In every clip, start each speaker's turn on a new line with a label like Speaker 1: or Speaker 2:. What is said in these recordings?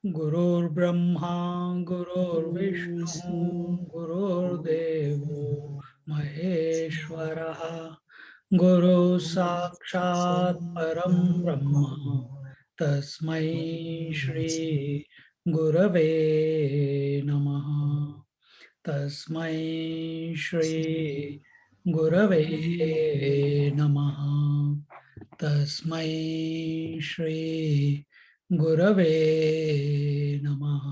Speaker 1: गुरुर्ब्रह्मा गुरुर्विष्णु गुरुर्देवो महेश्वरः गुरु साक्षात् परं ब्रह्म तस्मै श्री गुरवे नमः तस्मै श्री गुरवे नमः तस्मै श्री गुरवे नमः.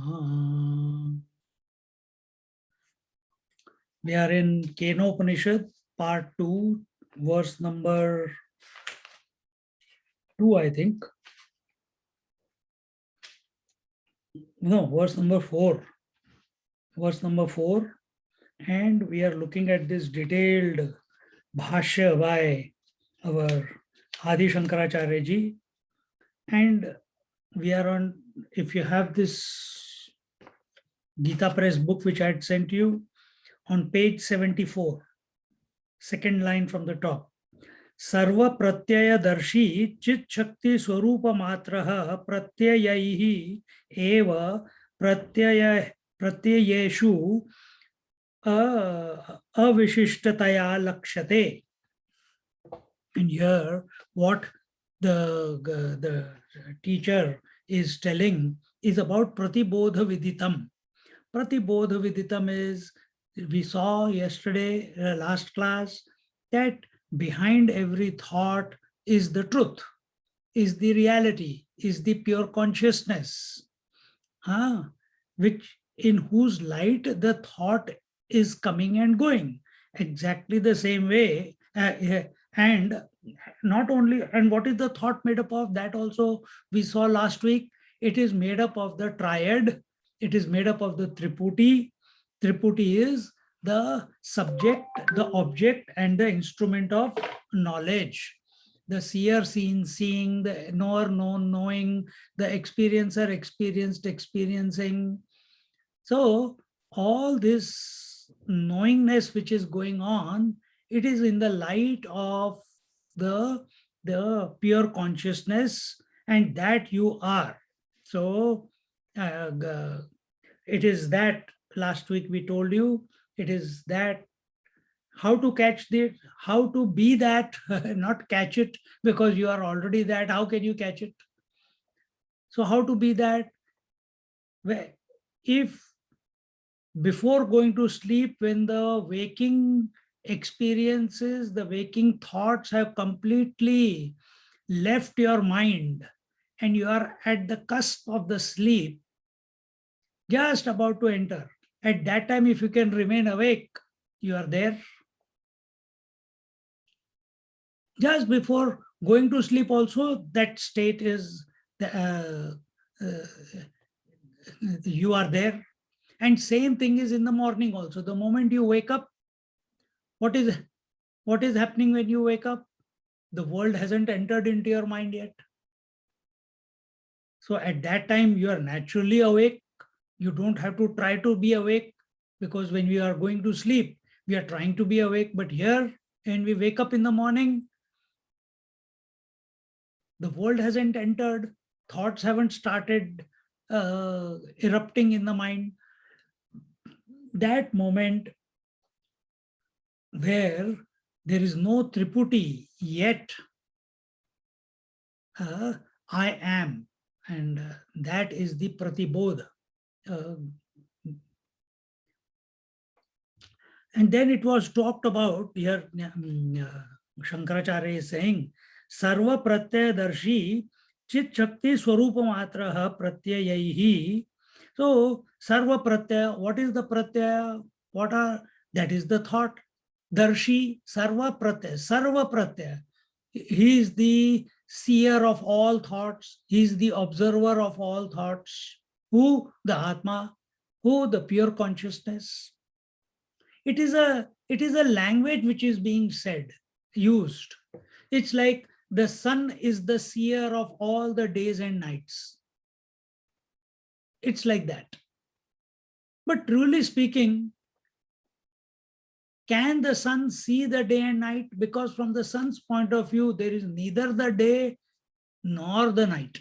Speaker 1: We are in Kenopanishad, part 2, verse number 2, I think. No, verse number 4. Verse number 4. And we are looking at this detailed bhashya by our Adi Shankaracharya ji. And we are on, if you have this Gita Press book which I had sent you, on page 74, second line from the top. सर्व प्रत्यय दर्शी चित शक्ति स्वरूप मात्रः प्रत्ययैः एव प्रत्ययेषु अविशिष्टतया लक्ष्यते. And here what the teacher is telling is about pratibodha viditam. Pratibodha viditam is, we saw yesterday, last class, that behind every thought is the truth, is the reality, is the pure consciousness, which in whose light the thought is coming and going. Exactly the same way. And not only, and what is the thought made up of? That also we saw last week. It is made up of the triad. It is made up of the Triputi. Triputi is the subject, the object, and the instrument of knowledge. The seer seen, seeing, the knower known, knowing, the experiencer experienced, experiencing. So all this knowingness which is going on, it is in the light of the pure consciousness, and that you are. So it is that, last week we told you, it is that how to catch the, how to be that, not catch it, because you are already that. How can you catch it? So how to be that? Where, if before going to sleep, when the waking experiences, the waking thoughts have completely left your mind, and you are at the cusp of the sleep, just about to enter, at that time, if you can remain awake, you are there. Just before going to sleep also, that state is, you are there. And same thing is in the morning also. The moment you wake up, what is happening when you wake up? The world hasn't entered into your mind yet. So at that time, you are naturally awake. You don't have to try to be awake, because when we are going to sleep, we are trying to be awake. But here, when we wake up in the morning, the world hasn't entered, thoughts haven't started erupting in the mind. That moment where there is no Triputi yet, I am, and that is the Pratibodha. And then it was talked about here, Shankaracharya is saying, Sarva Pratyaya Darshi Chit Shakti Swarupa Matraha Pratyayaihi. So Sarva Pratyaya, what is the Pratyaya? That is the thought. Darshi, Sarva Pratyaya, Sarva Pratyaya. He is the seer of all thoughts. He is the observer of all thoughts. Who? The Atma. Who? The pure consciousness. It is a language which is being said, used. It's like the sun is the seer of all the days and nights. It's like that. But truly speaking, can the sun see the day and night? Because from the sun's point of view, there is neither the day nor the night.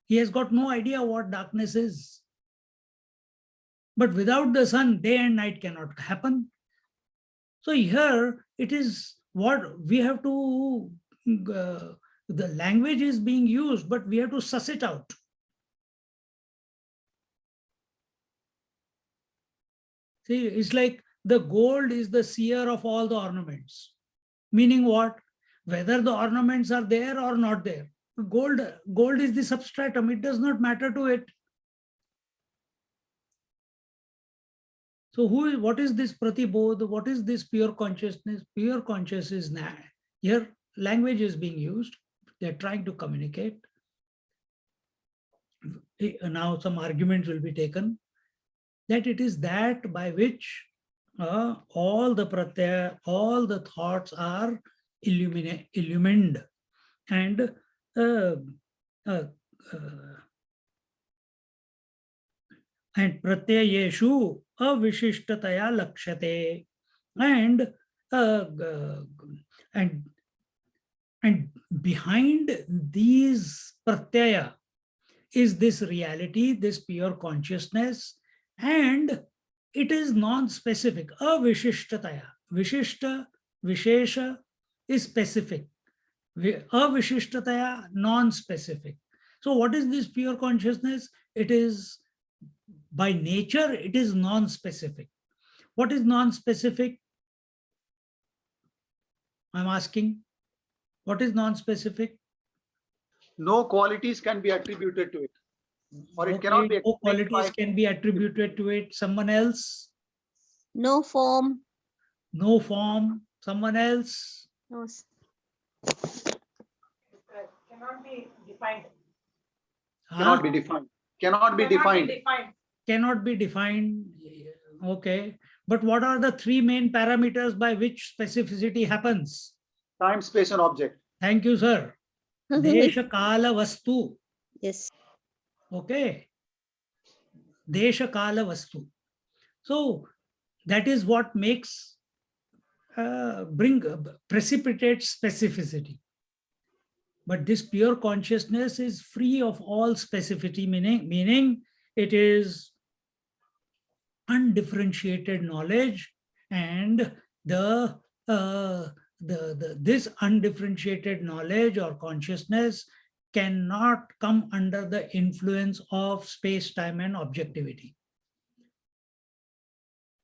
Speaker 1: He has got no idea what darkness is. But without the sun, day and night cannot happen. So here it is what we have to, the language is being used, but we have to suss it out. See, it's like the gold is the seer of all the ornaments. Meaning what? Whether the ornaments are there or not there. Gold is the substratum. It does not matter to it. So what is this pratibodh? What is this pure consciousness? Pure consciousness is here language is being used. They're trying to communicate. Now some arguments will be taken that it is that by which all the pratyaya, all the thoughts are illumined and and pratyayeshu avishishtataya lakshate, and and behind these pratyaya is this reality, this pure consciousness, and it is non-specific. Avishishtataya, vishishta, vishesha is specific. Avishishtataya, non-specific. So what is this pure consciousness? It is, by nature, it is non-specific. What is non-specific? I'm asking, what is non-specific?
Speaker 2: No qualities can be attributed to it, or it cannot be
Speaker 1: no
Speaker 2: explained
Speaker 1: qualities can be attributed to it. Someone else?
Speaker 3: No form.
Speaker 1: No form. Someone else?
Speaker 3: No.
Speaker 4: Cannot be defined.
Speaker 2: cannot be defined. Cannot be defined.
Speaker 1: Cannot be defined. Okay. But what are the three main parameters by which specificity happens?
Speaker 2: Time, space, and object.
Speaker 1: Thank you, sir. Desha, Kala, Vastu.
Speaker 3: Yes.
Speaker 1: Okay. Desha, Kala, Vastu. So that is what makes, precipitates specificity. But this pure consciousness is free of all specificity, meaning it is undifferentiated knowledge, and this undifferentiated knowledge or consciousness cannot come under the influence of space, time, and objectivity.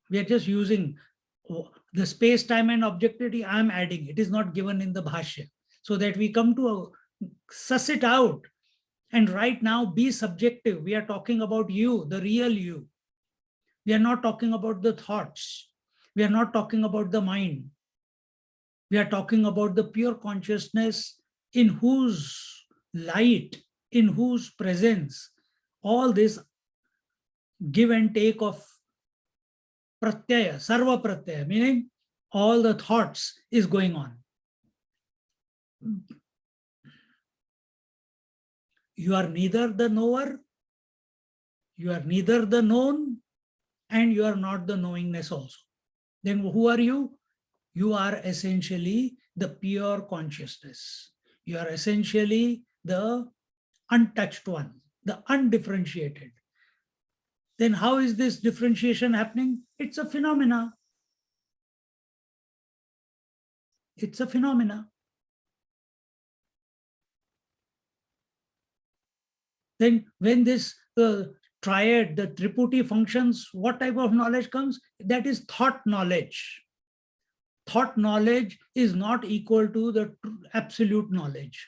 Speaker 1: We are just using the space, time, and objectivity. I'm adding, it is not given in the bhashya, so that we come to suss it out. And right now, be subjective. We are talking about you, the real you. We are not talking about the thoughts. We are not talking about the mind. We are talking about the pure consciousness in whose light, in whose presence, all this give and take of pratyaya, sarva pratyaya, meaning all the thoughts is going on. You are neither the knower, you are neither the known, and you are not the knowingness also. Then who are you? You are essentially the pure consciousness. You are essentially the untouched one, the undifferentiated. Then how is this differentiation happening? It's a phenomena. It's a phenomena. Then when this triad, the Triputi functions, what type of knowledge comes? That is thought knowledge. Thought knowledge is not equal to the absolute knowledge.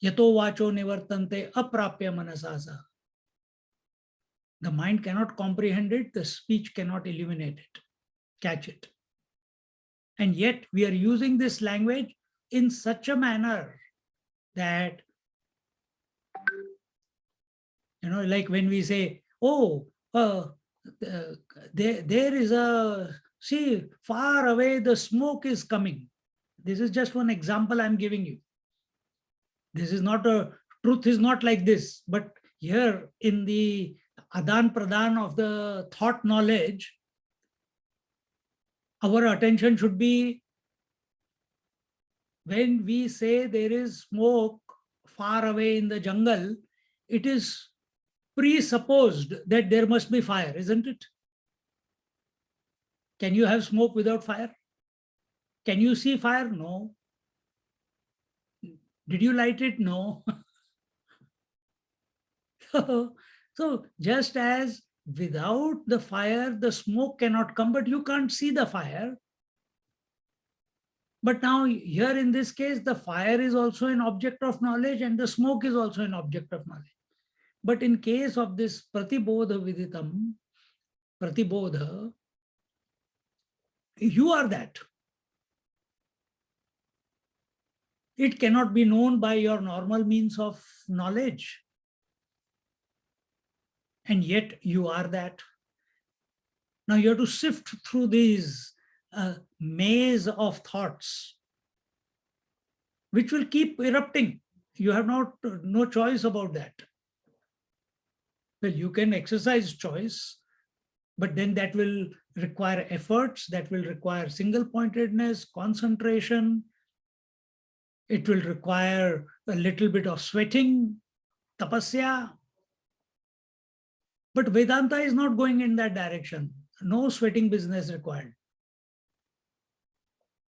Speaker 1: Yato vacho nivartante aprapya manasasa. The mind cannot comprehend it, the speech cannot illuminate it, catch it. And yet we are using this language in such a manner that, like when we say, oh, there is see, far away the smoke is coming. This is just one example I'm giving you. This is not truth is not like this, but here in the Adan Pradan of the thought knowledge, our attention should be when we say there is smoke far away in the jungle, it is presupposed that there must be fire, isn't it? Can you have smoke without fire? Can you see fire? No. Did you light it? No. So just as without the fire, the smoke cannot come, but you can't see the fire. But now here in this case, the fire is also an object of knowledge and the smoke is also an object of knowledge. But in case of this pratibodha viditam, pratibodha, you are that. It cannot be known by your normal means of knowledge. And yet you are that. Now you have to sift through these maze of thoughts, which will keep erupting. You have no choice about that. Well, you can exercise choice, but then that will require efforts, that will require single-pointedness, concentration. It will require a little bit of sweating, tapasya. But Vedanta is not going in that direction. No sweating business required.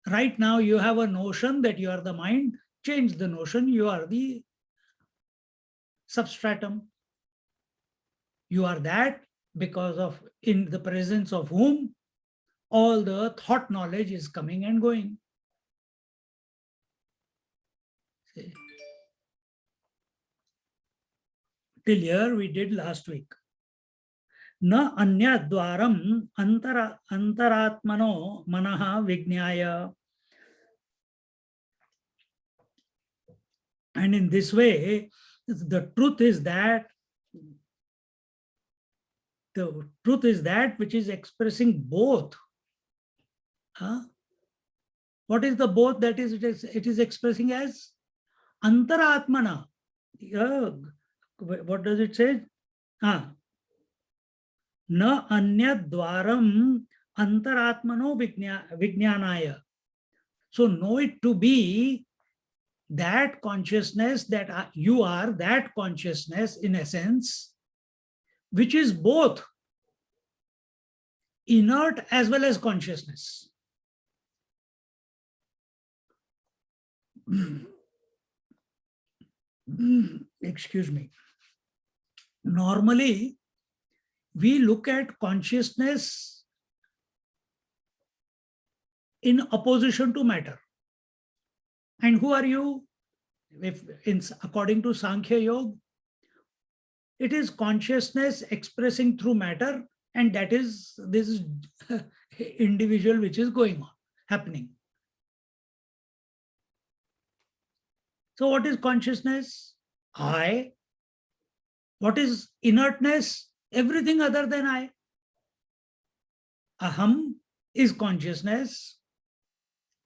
Speaker 1: Right now, you have a notion that you are the mind. Change the notion, you are the substratum. You are that because of in the presence of whom all the thought knowledge is coming and going. See? Till here we did last week. Na anya dwaram antaratmano manaha vijnaya. And in this way, the truth is that which is expressing both. What is the both that it is expressing as? Antaratmana. What does it say? Na anya dwaram antaratmano vijnanaya. So know it to be that consciousness that you are, that consciousness in essence, which is both inert as well as consciousness. Excuse me. Normally, we look at consciousness in opposition to matter. And who are you? According to Sankhya Yoga, it is consciousness expressing through matter, and that is this individual which is going on, happening. So what is consciousness? I. What is inertness? Everything other than I. Aham is consciousness,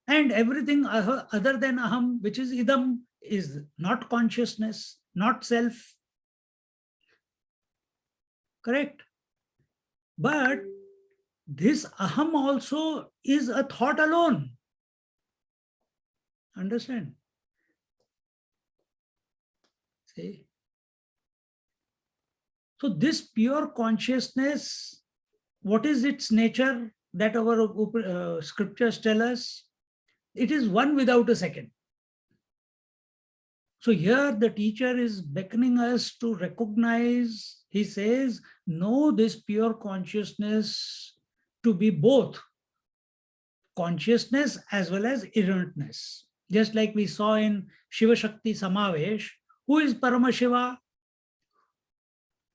Speaker 1: and everything other than aham, which is idam, is not consciousness, not self. Correct? But this aham also is a thought alone. Understand? See? So this pure consciousness, what is its nature that our scriptures tell us? It is one without a second. So here the teacher is beckoning us to recognize, he says, know this pure consciousness to be both consciousness as well as inertness. Just like we saw in Shiva Shakti Samavesh, who is Paramashiva?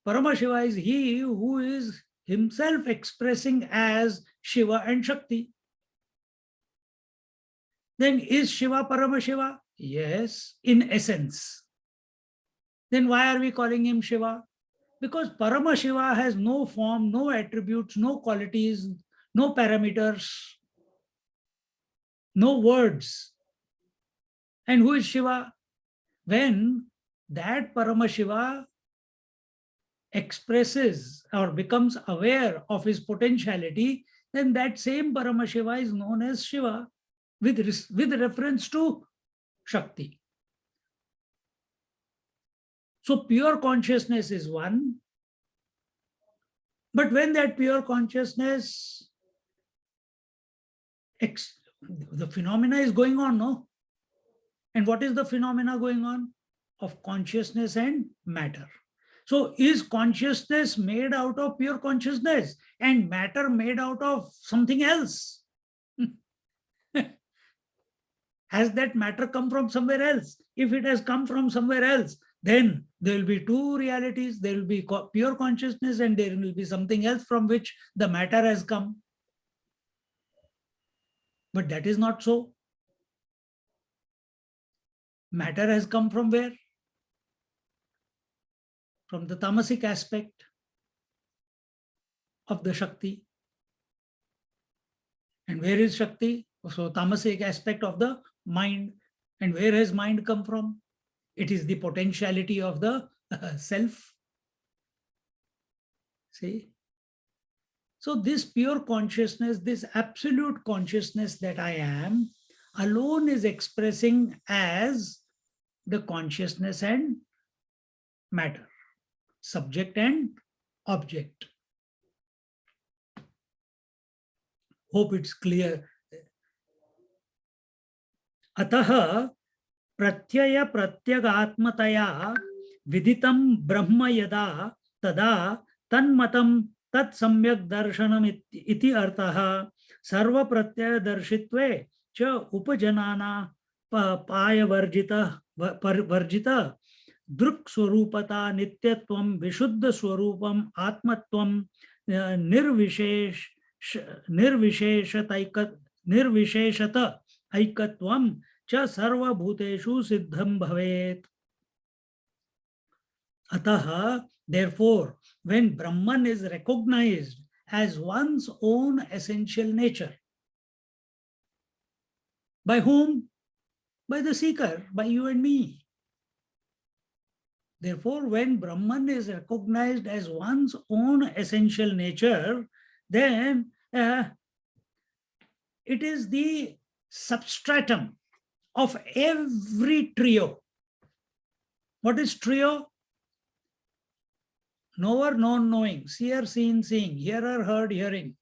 Speaker 1: Paramashiva is he who is himself expressing as Shiva and Shakti. Then is Shiva Paramashiva? Yes, in essence. Then why are we calling him Shiva? Because Paramashiva has no form, no attributes, no qualities, no parameters, no words. And who is Shiva? When that Paramashiva expresses or becomes aware of his potentiality, then that same Paramashiva is known as Shiva with reference to Shakti. So pure consciousness is one. But when that pure consciousness, the phenomena is going on, no? And what is the phenomena going on? Of consciousness and matter. So is consciousness made out of pure consciousness and matter made out of something else? Has that matter come from somewhere else? If it has come from somewhere else, then there will be two realities. There will be pure consciousness and there will be something else from which the matter has come. But that is not so. Matter has come from where? From the tamasic aspect of the Shakti. And where is Shakti? So tamasic aspect of the mind. And where has mind come from? It is the potentiality of the self. See? So this pure consciousness, this absolute consciousness that I am, alone is expressing as the consciousness and matter, subject and object. Hope it's clear. Ataha pratyaya pratyagatmataya viditam brahma yada tada tanmatam tat samyak darshanam iti artaha sarva pratyaya darshitve cha upajanana paya varjita druk swarupata nityatvam vishuddha swarupam atmatvam nirvisheshata aikatvam cha sarva bhuteshu siddham bhavet. Ataha, therefore, when Brahman is recognized as one's own essential nature, by whom? By the seeker, by you and me. Therefore, when Brahman is recognized as one's own essential nature, then it is the substratum of every trio. What is trio? Knower, known, knowing, seer, seen, seeing, hearer, heard, hearing,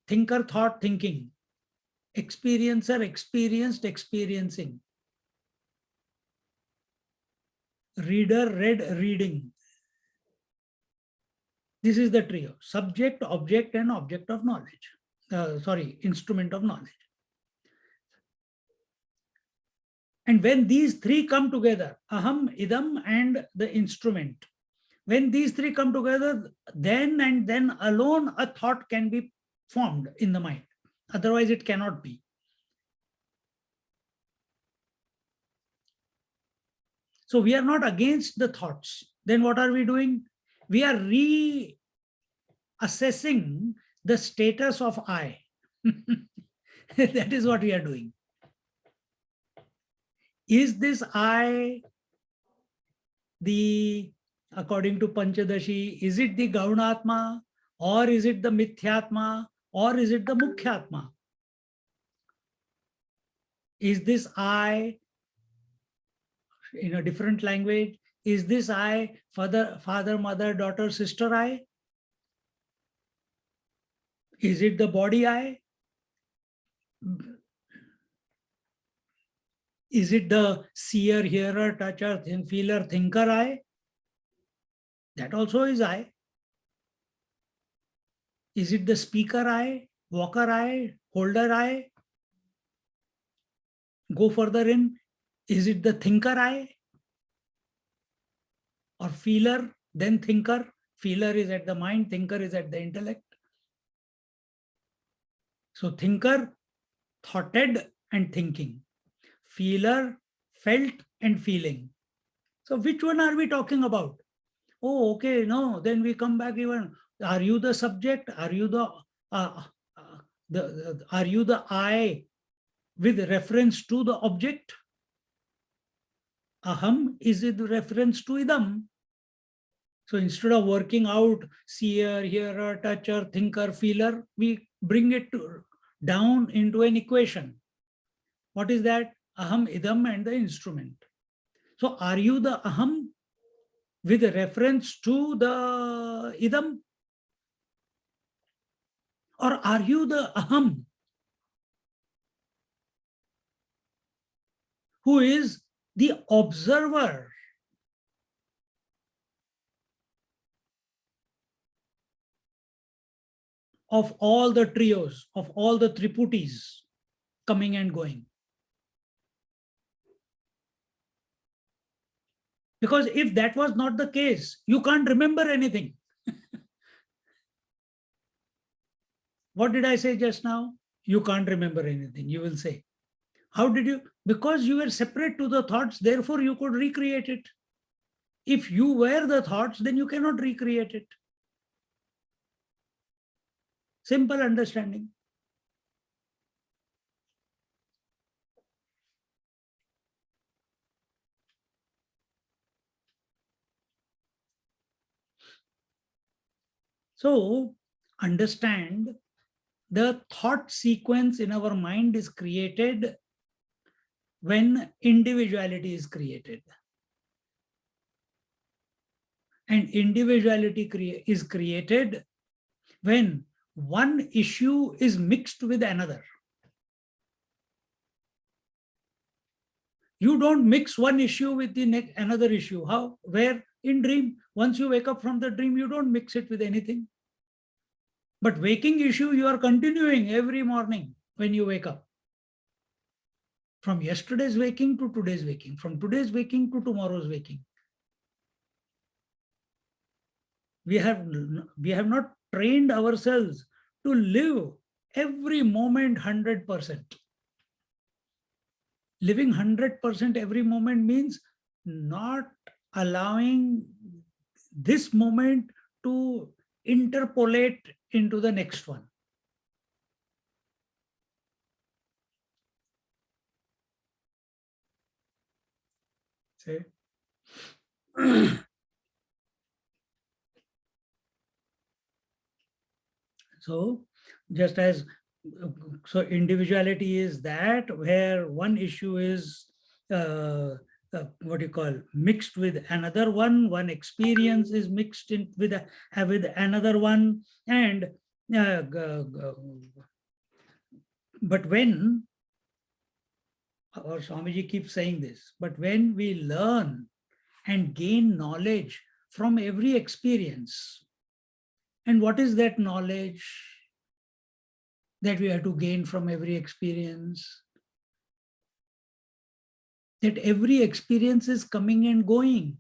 Speaker 1: thinker, thought, thinking, experiencer, experienced, experiencing, reader, read, reading. This is the trio: subject, object, and object of knowledge. Instrument of knowledge. And when these three come together, aham, idam, and the instrument, when these three come together, then and then alone a thought can be formed in the mind. Otherwise, it cannot be. So we are not against the thoughts. Then what are we doing? We are reassessing the status of I. That is what we are doing. Is this I according to Panchadashi, is it the Gaunatma, or is it the Mithyatma, or is it the Mukhyatma? Is this I, in a different language, is this I father, mother, daughter, sister I? Is it the body I? Is it the seer, hearer, toucher, feeler, thinker I? That also is I. Is it the speaker I, walker I, holder I? Go further in. Is it the thinker I? Or feeler, then thinker? Feeler is at the mind, thinker is at the intellect. So thinker, thoughted, and thinking. Feeler, felt and feeling. So which one are we talking about? Oh, okay, no, then we come back even. Are you the subject? Are you uh, are you the I with reference to the object? Aham is with reference to idam. So instead of working out seer, hearer, toucher, thinker, feeler, we bring it down into an equation. What is that? Aham, idam and the instrument. So are you the aham with reference to the idam? Or are you the aham who is the observer of all the trios, of all the triputis coming and going? Because if that was not the case, you can't remember anything. What did I say just now? You can't remember anything, you will say. How did you? Because you were separate to the thoughts, therefore you could recreate it. If you were the thoughts, then you cannot recreate it. Simple understanding. So understand, the thought sequence in our mind is created when individuality is created. And individuality is created when one issue is mixed with another. You don't mix one issue with the another issue. How? Where? In dream. Once you wake up from the dream, you don't mix it with anything. But waking issue, you are continuing every morning when you wake up. From yesterday's waking to today's waking, from today's waking to tomorrow's waking. We have not trained ourselves to live every moment 100%. Living 100% every moment means not allowing this moment to interpolate into the next one. Say. So just as, so individuality is that where one issue is what you call mixed with another one experience is mixed in with another one, and but when, our Swamiji keeps saying this, but when we learn and gain knowledge from every experience, and what is that knowledge that we have to gain from every experience? That every experience is coming and going.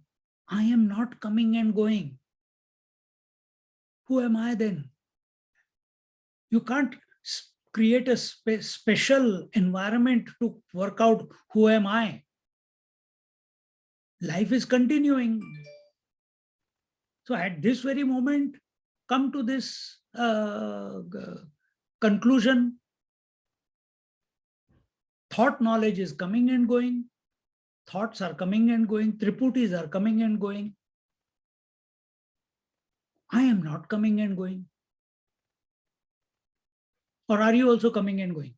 Speaker 1: I am not coming and going. Who am I then? You can't create a special environment to work out who am I. Life is continuing. So at this very moment, come to this conclusion. Thought knowledge is coming and going. Thoughts are coming and going. Triputis are coming and going. I am not coming and going. Or are you also coming and going?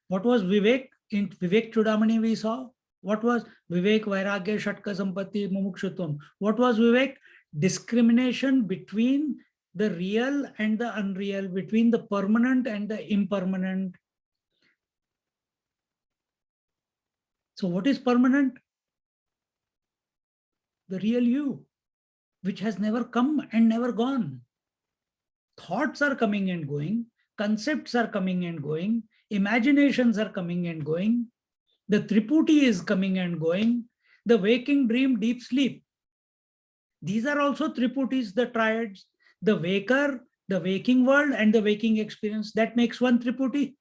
Speaker 1: What was Vivek? In Vivek Chudamani we saw. What was Vivek, Vairagya, Shatka, Sampatti, Mumukshutvam? What was Vivek? Discrimination between the real and the unreal, between the permanent and the impermanent. So what is permanent? The real you, which has never come and never gone. Thoughts are coming and going. Concepts are coming and going. Imaginations are coming and going. The Triputi is coming and going. The waking, dream, deep sleep. These are also Triputis, the triads. The waker, the waking world and the waking experience. That makes one Triputi.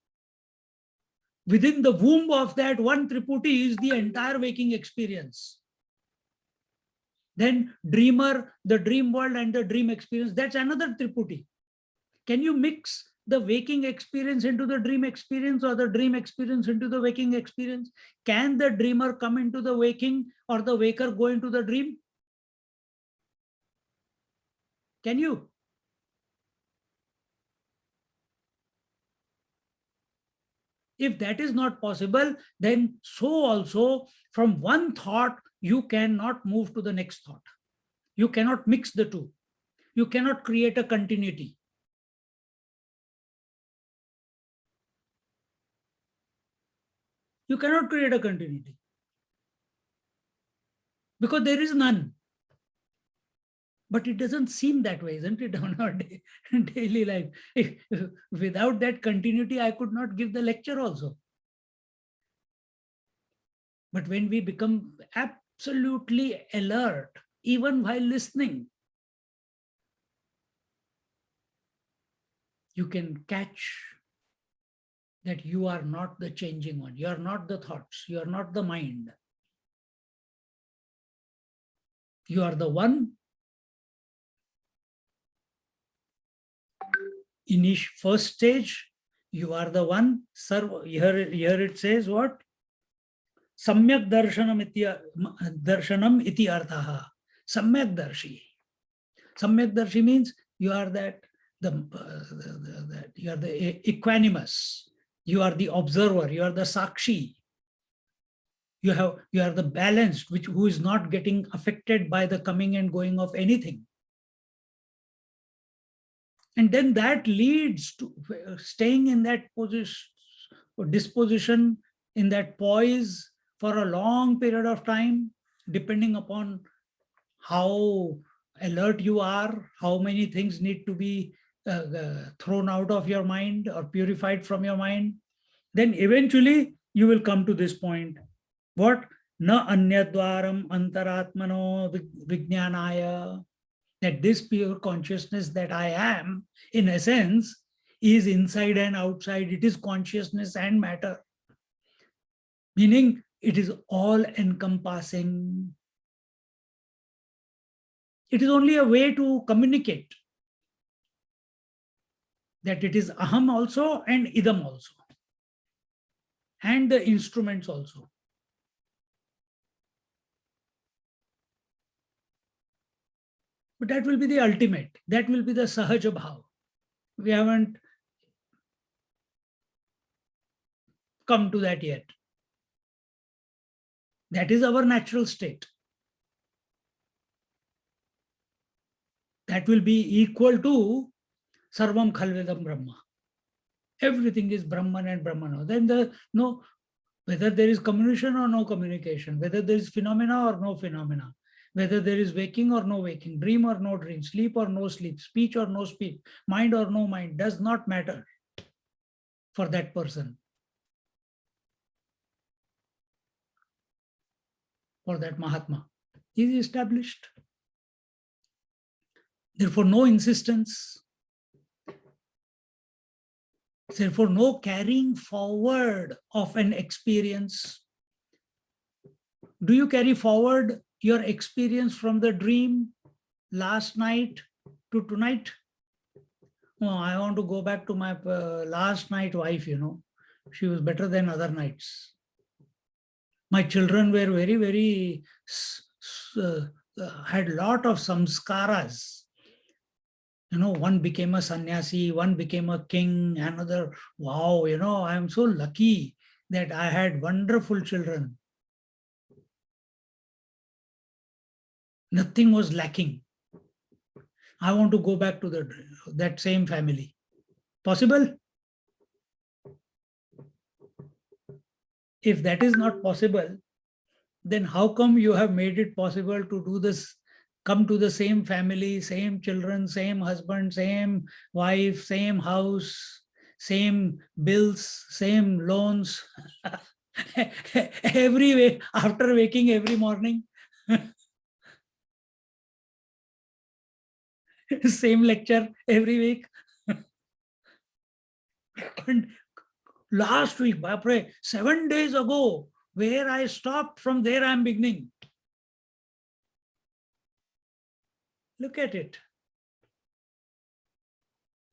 Speaker 1: Within the womb of that one Triputi is the entire waking experience. Then dreamer, the dream world and the dream experience, that's another Triputi. Can you mix the waking experience into the dream experience or the dream experience into the waking experience? Can the dreamer come into the waking or the waker go into the dream? Can you? If that is not possible, then so also from one thought, you cannot move to the next thought. You cannot mix the two. You cannot create a continuity. You cannot create a continuity because there is none. But it doesn't seem that way, isn't it, on our daily life? Without that continuity, I could not give the lecture also. But when we become absolutely alert, even while listening, you can catch that you are not the changing one. You are not the thoughts. You are not the mind. You are the one. In each first stage, you are the one. Here it says what? Samyak darshanam iti arthaha. Samyak darshi. Samyak darshi means you are that you are the equanimous. You are the observer. You are the sakshi. You are the balanced, who is not getting affected by the coming and going of anything. And then that leads to staying in that position, disposition, in that poise for a long period of time, depending upon how alert you are, how many things need to be thrown out of your mind or purified from your mind. Then eventually you will come to this point. What? Na anyadvaram antaratmano vijnanaya. That this pure consciousness that I am, in essence, is inside and outside. It is consciousness and matter. Meaning it is all encompassing. It is only a way to communicate that it is aham also and idam also, and the instruments also. But that will be the ultimate. That will be the sahaja bhav. We haven't come to that yet. That is our natural state. That will be equal to sarvam khalvedam brahma. Everything is Brahman and Brahmano. Then whether there is communication or no communication, whether there is phenomena or no phenomena, whether there is waking or no waking, dream or no dream, sleep or no sleep, speech or no speech, mind or no mind, does not matter for that person, for that Mahatma. He is established. Therefore, no insistence. Therefore, no carrying forward of an experience. Do you carry forward your experience from the dream last night to tonight? Oh, I want to go back to my last night wife, She was better than other nights. My children were very, very, had a lot of samskaras. One became a sannyasi, one became a king, another, wow, I am so lucky that I had wonderful children. Nothing was lacking. I want to go back to that same family. Possible? If that is not possible, then how come you have made it possible to do this, come to the same family, same children, same husband, same wife, same house, same bills, same loans, every way, after waking every morning? Same lecture every week. And last week, Bapre, 7 days ago, where I stopped, from there I am beginning. Look at it.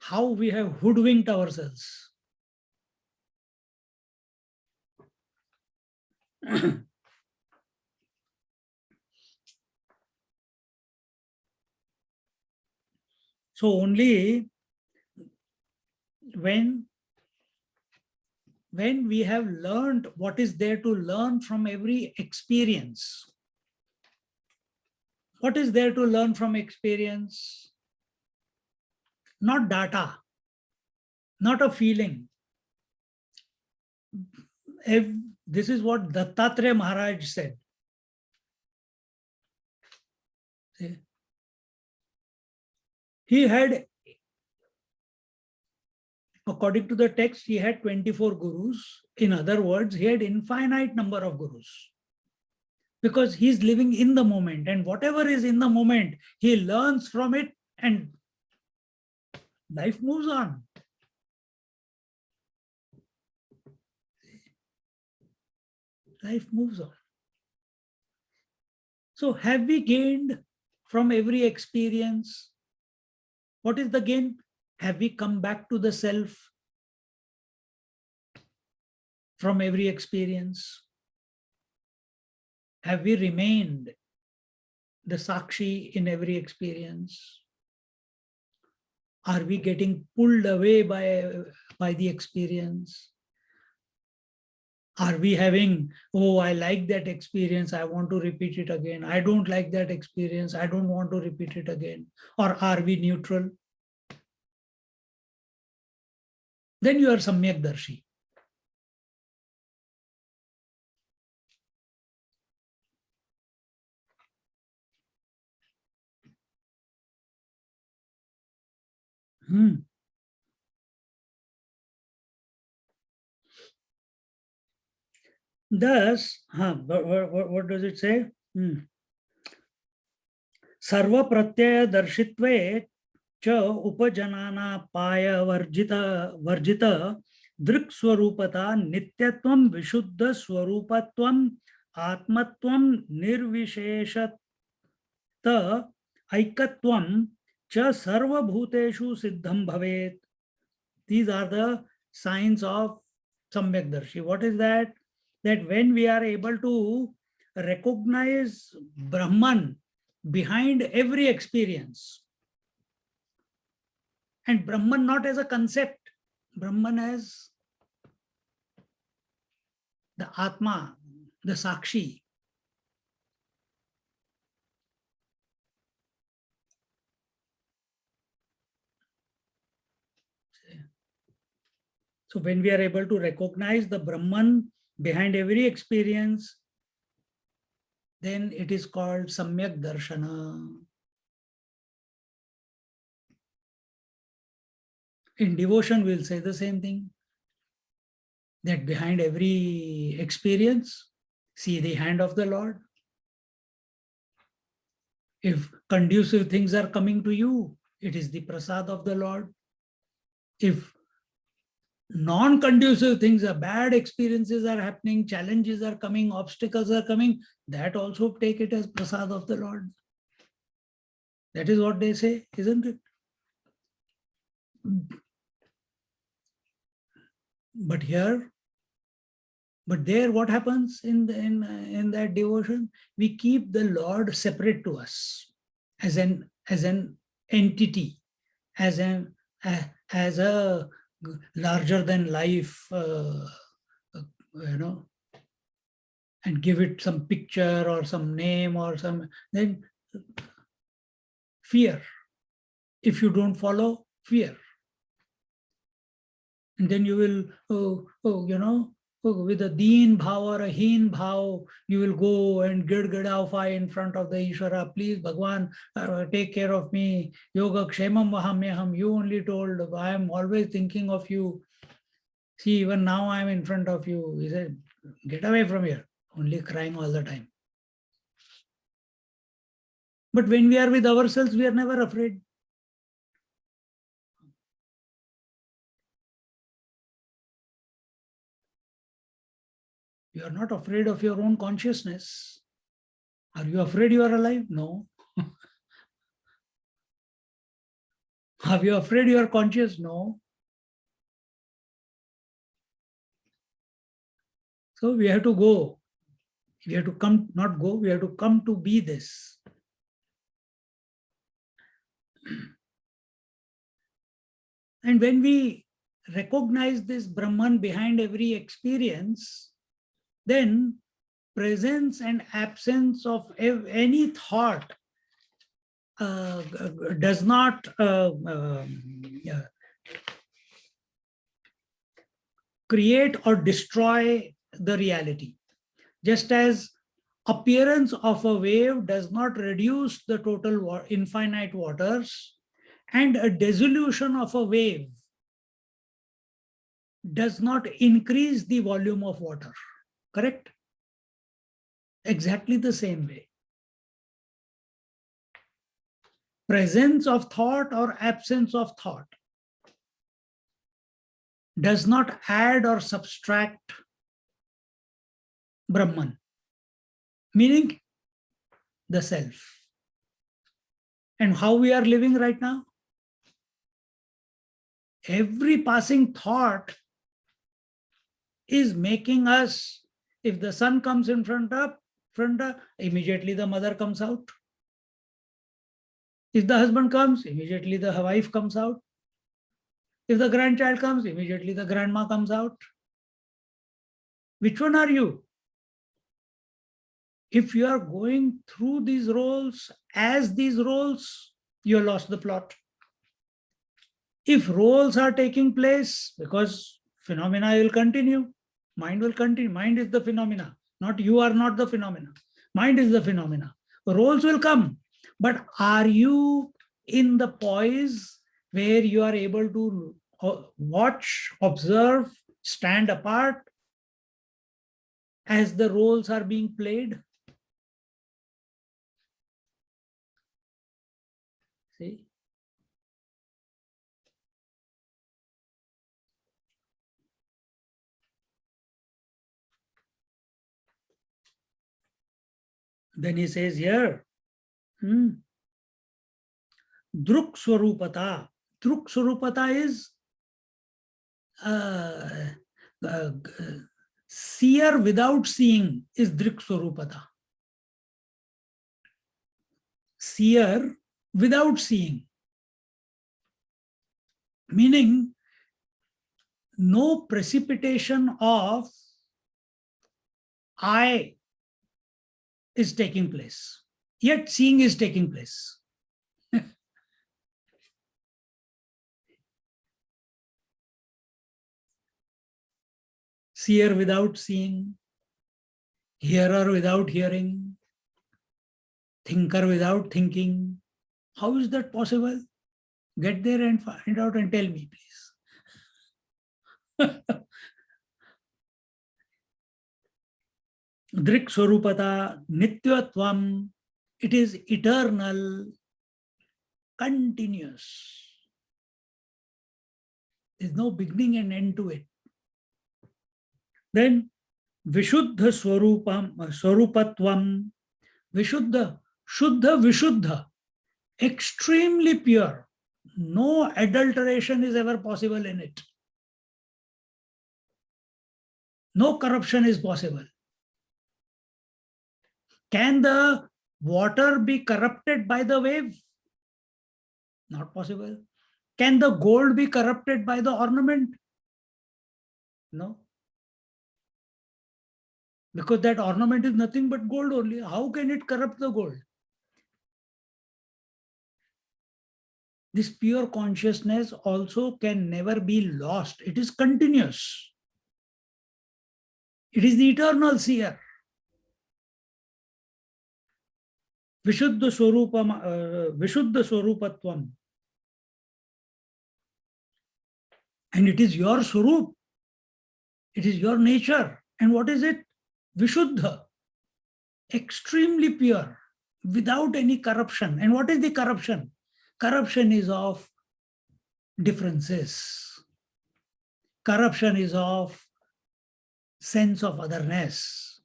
Speaker 1: How we have hoodwinked ourselves. So only when we have learned what is there to learn from every experience. What is there to learn from experience? Not data, not a feeling. This is what Dattatreya Maharaj said. See? He had, according to the text, he had 24 gurus. In other words, he had infinite number of gurus. Because he's living in the moment, and whatever is in the moment, he learns from it and life moves on. Life moves on. So have we gained from every experience? What is the gain? Have we come back to the self from every experience? Have we remained the Sakshi in every experience? Are we getting pulled away by the experience? Are we having, oh, I like that experience, I want to repeat it again. I don't like that experience, I don't want to repeat it again. Or are we neutral? Then you are Samyak Darshi. Thus, what does it say? Sarva pratyaya darshitve cha upajanana paya varjita drik swarupata nityatvam vishuddha swarupatvam atmatvam nirvisheshata aikatvam cha sarva bhuteshu siddham bhavet. These are the signs of Samyak Darshi. What is that? That when we are able to recognize Brahman behind every experience, and Brahman not as a concept, Brahman as the Atma, the Sakshi. So when we are able to recognize the Brahman behind every experience, then it is called Samyak Darshana. In devotion, we'll say the same thing. That behind every experience, see the hand of the Lord. If conducive things are coming to you, it is the prasad of the Lord. If non-conducive things, bad experiences are happening, challenges are coming, obstacles are coming, that also take it as prasad of the Lord. That is what they say, isn't it? But there, what happens in that devotion? We keep the Lord separate to us as an entity, as a larger than life, and give it some picture or some name or some, then fear. If you don't follow, fear. And then you will, with a deen bhav or a heen bhav, you will go and gidgadavai in front of the Ishvara. Please, Bhagwan, take care of me. Yoga kshemam vahamyaham. You only told, I am always thinking of you. See, even now I am in front of you. He said, get away from here. Only crying all the time. But when we are with ourselves, we are never afraid. You are not afraid of your own consciousness. Are you afraid you are alive? No. Are you afraid you are conscious? No. So we have to go. We have to come, not go, we have to come to be this. And when we recognize this Brahman behind every experience, then presence and absence of any thought does not create or destroy the reality. Just as appearance of a wave does not reduce the total infinite waters, and a dissolution of a wave does not increase the volume of water. Correct? Exactly the same way. Presence of thought or absence of thought does not add or subtract Brahman, meaning the self. And how we are living right now? Every passing thought is making us, if the sun comes in front of, immediately the mother comes out. If the husband comes, immediately the wife comes out. If the grandchild comes, immediately the grandma comes out. Which one are you? If you are going through these roles as these roles, you lost the plot. If roles are taking place, because phenomena will continue, mind will continue. Mind is the phenomena, not you are not the phenomena. Mind is the phenomena. Roles will come, but are you in the poise where you are able to watch, observe, stand apart as the roles are being played? See? Then he says here, Druk Swarupata. Druk Swarupata is seer without seeing is Drik Swarupata. Seer without seeing. Meaning, no precipitation of I is taking place, yet seeing is taking place. Seer without seeing, hearer without hearing, thinker without thinking. How is that possible? Get there and find out and tell me, please. Drik Swarupata, Nityatvam, it is eternal, continuous. There's no beginning and end to it. Then Vishuddha Swarupatvam, Vishuddha, Shuddha Vishuddha, extremely pure. No adulteration is ever possible in it. No corruption is possible. Can the water be corrupted by the wave? Not possible. Can the gold be corrupted by the ornament? No. Because that ornament is nothing but gold only. How can it corrupt the gold? This pure consciousness also can never be lost. It is continuous. It is the eternal seer. Vishuddha Swarupatvam. And it is your Swarup. It is your nature. And what is it? Vishuddha. Extremely pure, without any corruption. And what is the corruption? Corruption is of differences. Corruption is of sense of otherness.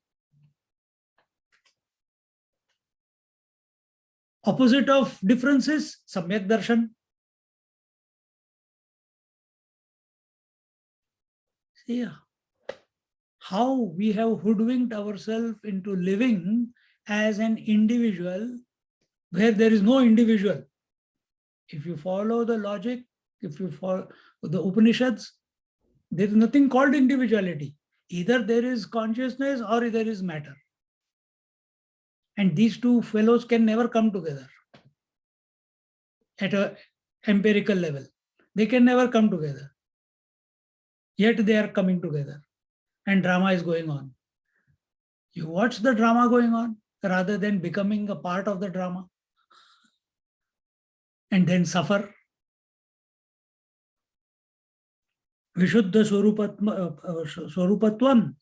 Speaker 1: Opposite of difference is Samyak Darshan. See how we have hoodwinked ourselves into living as an individual where there is no individual. If you follow the logic, if you follow the Upanishads, there is nothing called individuality. Either there is consciousness or there is matter. And these two fellows can never come together at an empirical level. They can never come together. Yet they are coming together and drama is going on. You watch the drama going on rather than becoming a part of the drama and then suffer. Vishuddha Swarupatvam,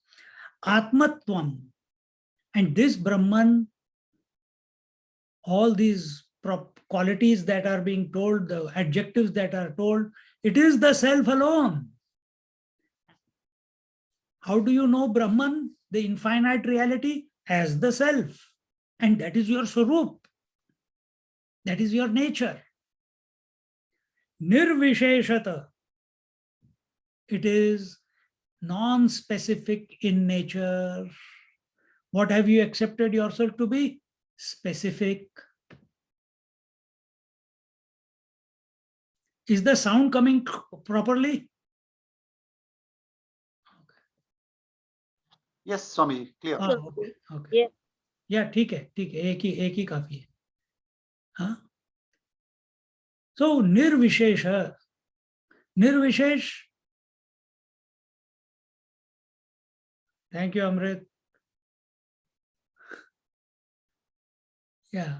Speaker 1: Atmatvam. And this Brahman, all these qualities that are being told, the adjectives that are told, it is the self alone. How do you know Brahman, the infinite reality, as the self? And that is your Swarup. That is your nature. Nirvisheshata. It is non-specific in nature. What have you accepted yourself to be? Specific. Is the sound coming properly?
Speaker 2: Yes, Swami, clear.
Speaker 1: Okay.
Speaker 3: Yeah.
Speaker 1: Yeah, ठीक है, एक ही काफी है. हाँ. So nirvishesha, nirvishesh. Thank you, Amrit. Yeah.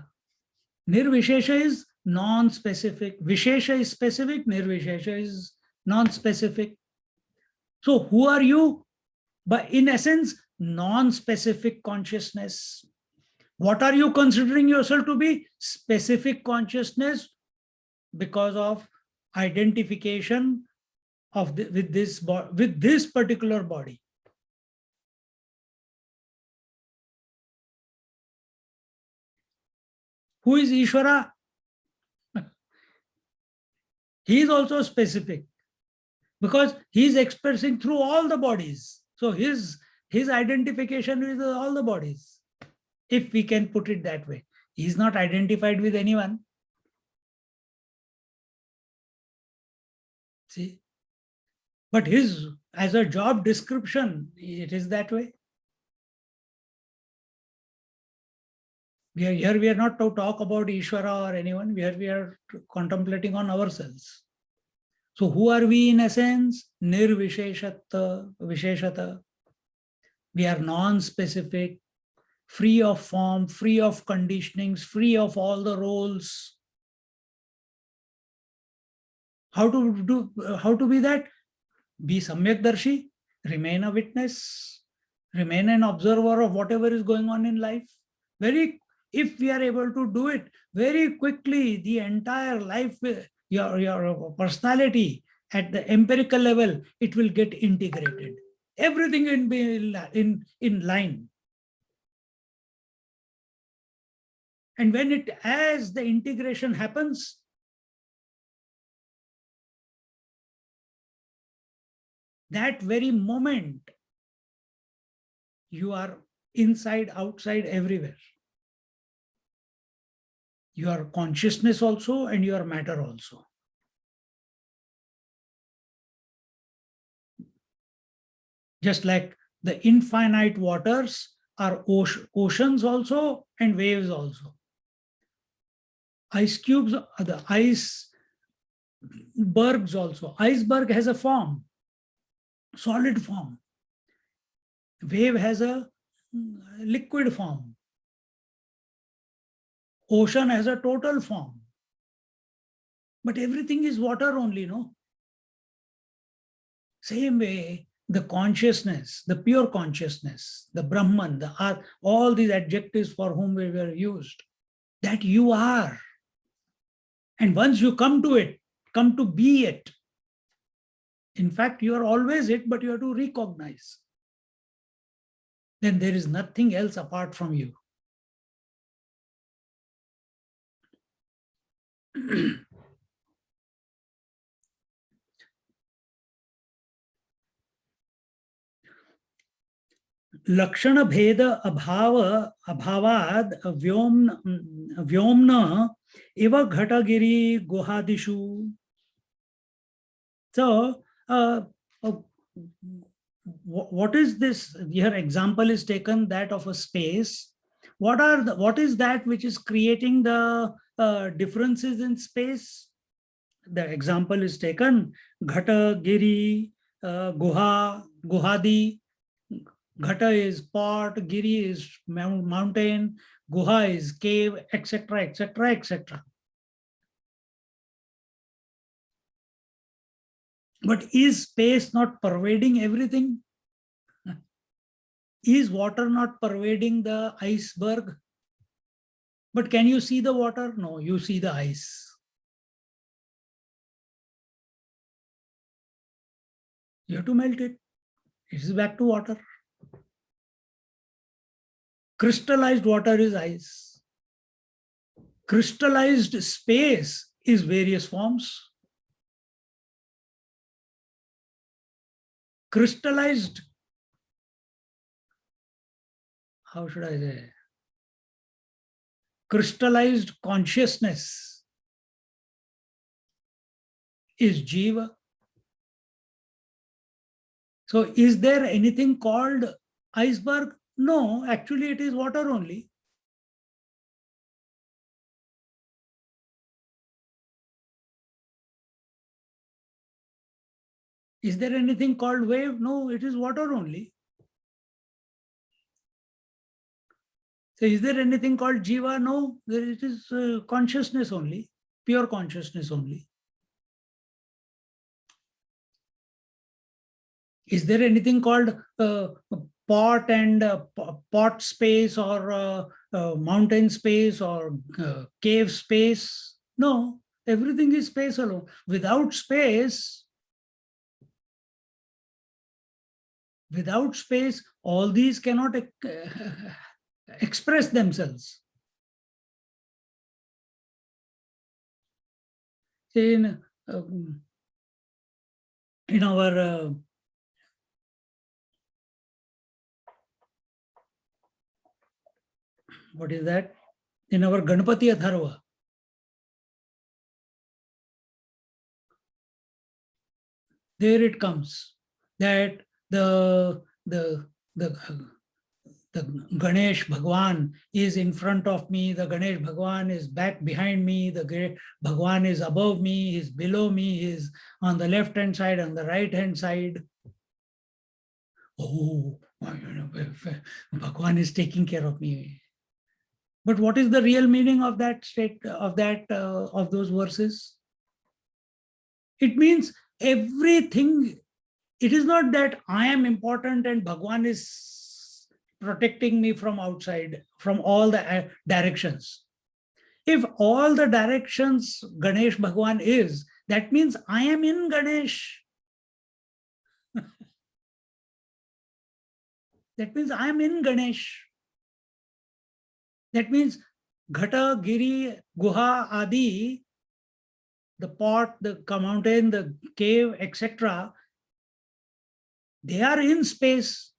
Speaker 1: Nirvishesha is non-specific. Vishesha is specific. Nirvishesha is non-specific. So who are you? But in essence, non-specific consciousness. What are you considering yourself to be? Specific consciousness because of identification of with this particular body. Who is Ishvara? He is also specific because he is expressing through all the bodies. So his identification with all the bodies, if we can put it that way. He is not identified with anyone. See? But his, as a job description, it is that way. Here we are not to talk about Ishvara or anyone. We are contemplating on ourselves. So who are we in essence? Visheshata. We are non-specific, free of form, free of conditionings, free of all the roles. How to be that? Be Samyakdarshi, remain a witness, remain an observer of whatever is going on in life. If we are able to do it very quickly, the entire life, your personality at the empirical level, it will get integrated. Everything in line. And when as the integration happens, that very moment, you are inside, outside, everywhere. Your consciousness also and your matter also. Just like the infinite waters are oceans also and waves also. Ice cubes, the icebergs also. Iceberg has a form, solid form. Wave has a liquid form. Ocean has a total form. But everything is water only, no? Same way, the consciousness, the pure consciousness, the Brahman, the Atma, all these adjectives for whom we were used, that you are. And once you come to it, come to be it. In fact, you are always it, but you have to recognize. then there is nothing else apart from you. लक्षण भेद अभाव अभावाद व्योम्न इव घटगिरी गुहादिषु. So what is this? Here example is taken, that of a space. What is that which is creating the differences in space? The example is taken Ghata, Giri, Guha, Guhadi. Ghata is pot, Giri is mountain, Guha is cave, etc., etc., etc. But is space not pervading everything? Is water not pervading the iceberg? But can you see the water? No, you see the ice. You have to melt it. It is back to water. Crystallized water is ice. Crystallized space is various forms. Crystallized, how should I say? Crystallized consciousness is Jiva. So is there anything called iceberg? No, actually it is water only. Is there anything called wave? No, it is water only. So is there anything called Jiva? No, it is consciousness only, pure consciousness only. Is there anything called pot and pot space or mountain space or cave space? No, everything is space alone. Without space, all these cannot express themselves. In our what is that? In our Ganpati Atharva, there it comes that the Ganesh Bhagwan is in front of me, the Ganesh Bhagwan is back behind me, the Bhagwan is above me, is below me, is on the left hand side, on the right hand side. Oh, Bhagwan is taking care of me. But what is the real meaning of that of those verses? It means everything. It is not that I am important and Bhagwan is protecting me from outside, from all the directions. If all the directions Ganesh Bhagwan is, that means I am in Ganesh. That means I am in Ganesh. That means Ghata, Giri, Guha, Adi, the pot, the mountain, the cave, etc., they are in space.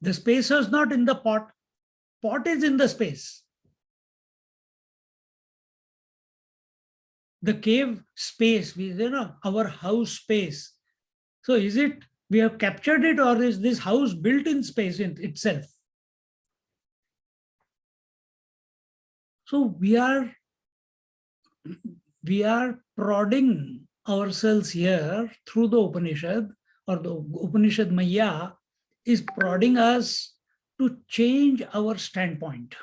Speaker 1: The space is not in the pot. Pot is in the space. The cave space, our house space. So is it, we have captured it, or is this house built in space in itself? So we are prodding ourselves here through the Upanishad, or the Upanishad Maya is prodding us to change our standpoint.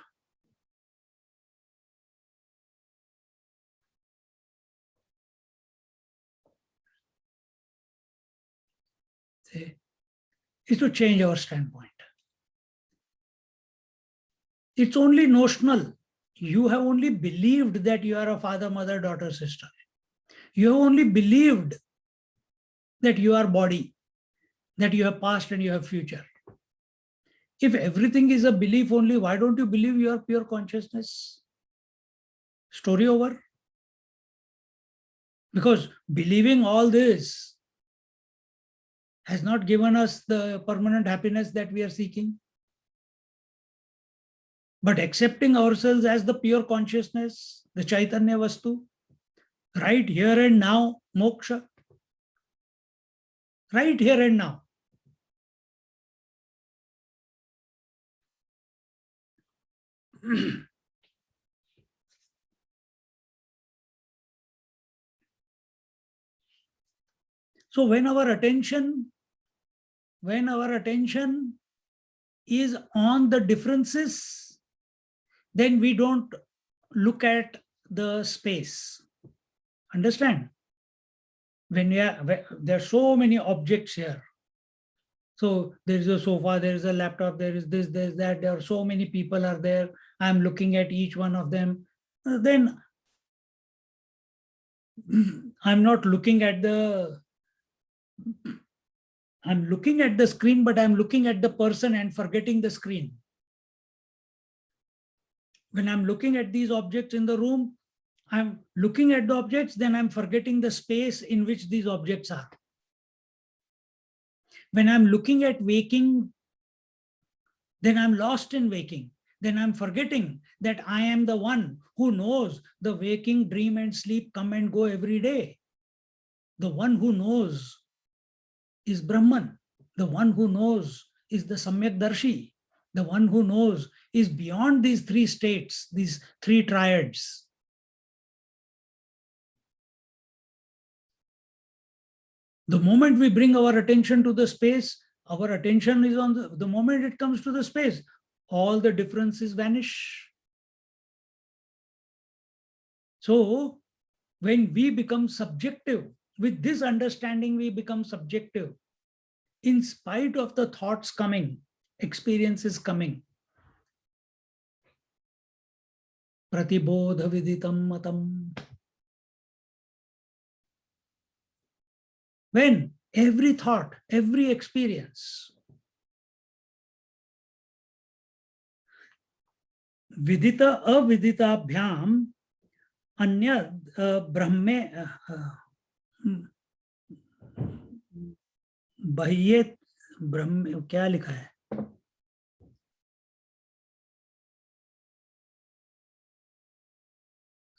Speaker 1: Is to change our standpoint. It's only notional. You have only believed that you are a father, mother, daughter, sister. You have only believed that you are body, that you have past and you have future. If everything is a belief only, why don't you believe you are pure consciousness? Story over. Because believing all this has not given us the permanent happiness that we are seeking. But accepting ourselves as the pure consciousness, the Chaitanya Vastu, right here and now, moksha. Right here and now. So when our attention is on the differences, then we don't look at the space. Understand? When there are so many objects here. So there is a sofa, there is a laptop, there is this, there is that, there are so many people are there. I'm looking at each one of them. Then I'm not looking at I'm looking at the screen, but I'm looking at the person and forgetting the screen. When I'm looking at these objects in the room, I'm looking at the objects, then I'm forgetting the space in which these objects are. When I'm looking at waking, then I'm lost in waking. Then I'm forgetting that I am the one who knows the waking, dream, and sleep come and go every day. The one who knows is Brahman. The one who knows is the Samyak Darshi. The one who knows is beyond these three states, these three triads. The moment we bring our attention to the space, our attention is on the moment it comes to the space, all the differences vanish. So when we become subjective, with this understanding, we become subjective. In spite of the thoughts coming, experiences coming. Pratibodha viditam matam. When every thought, every experience, vidita avidita bhyam anya brahme bahye ब्रह्म क्या लिखा है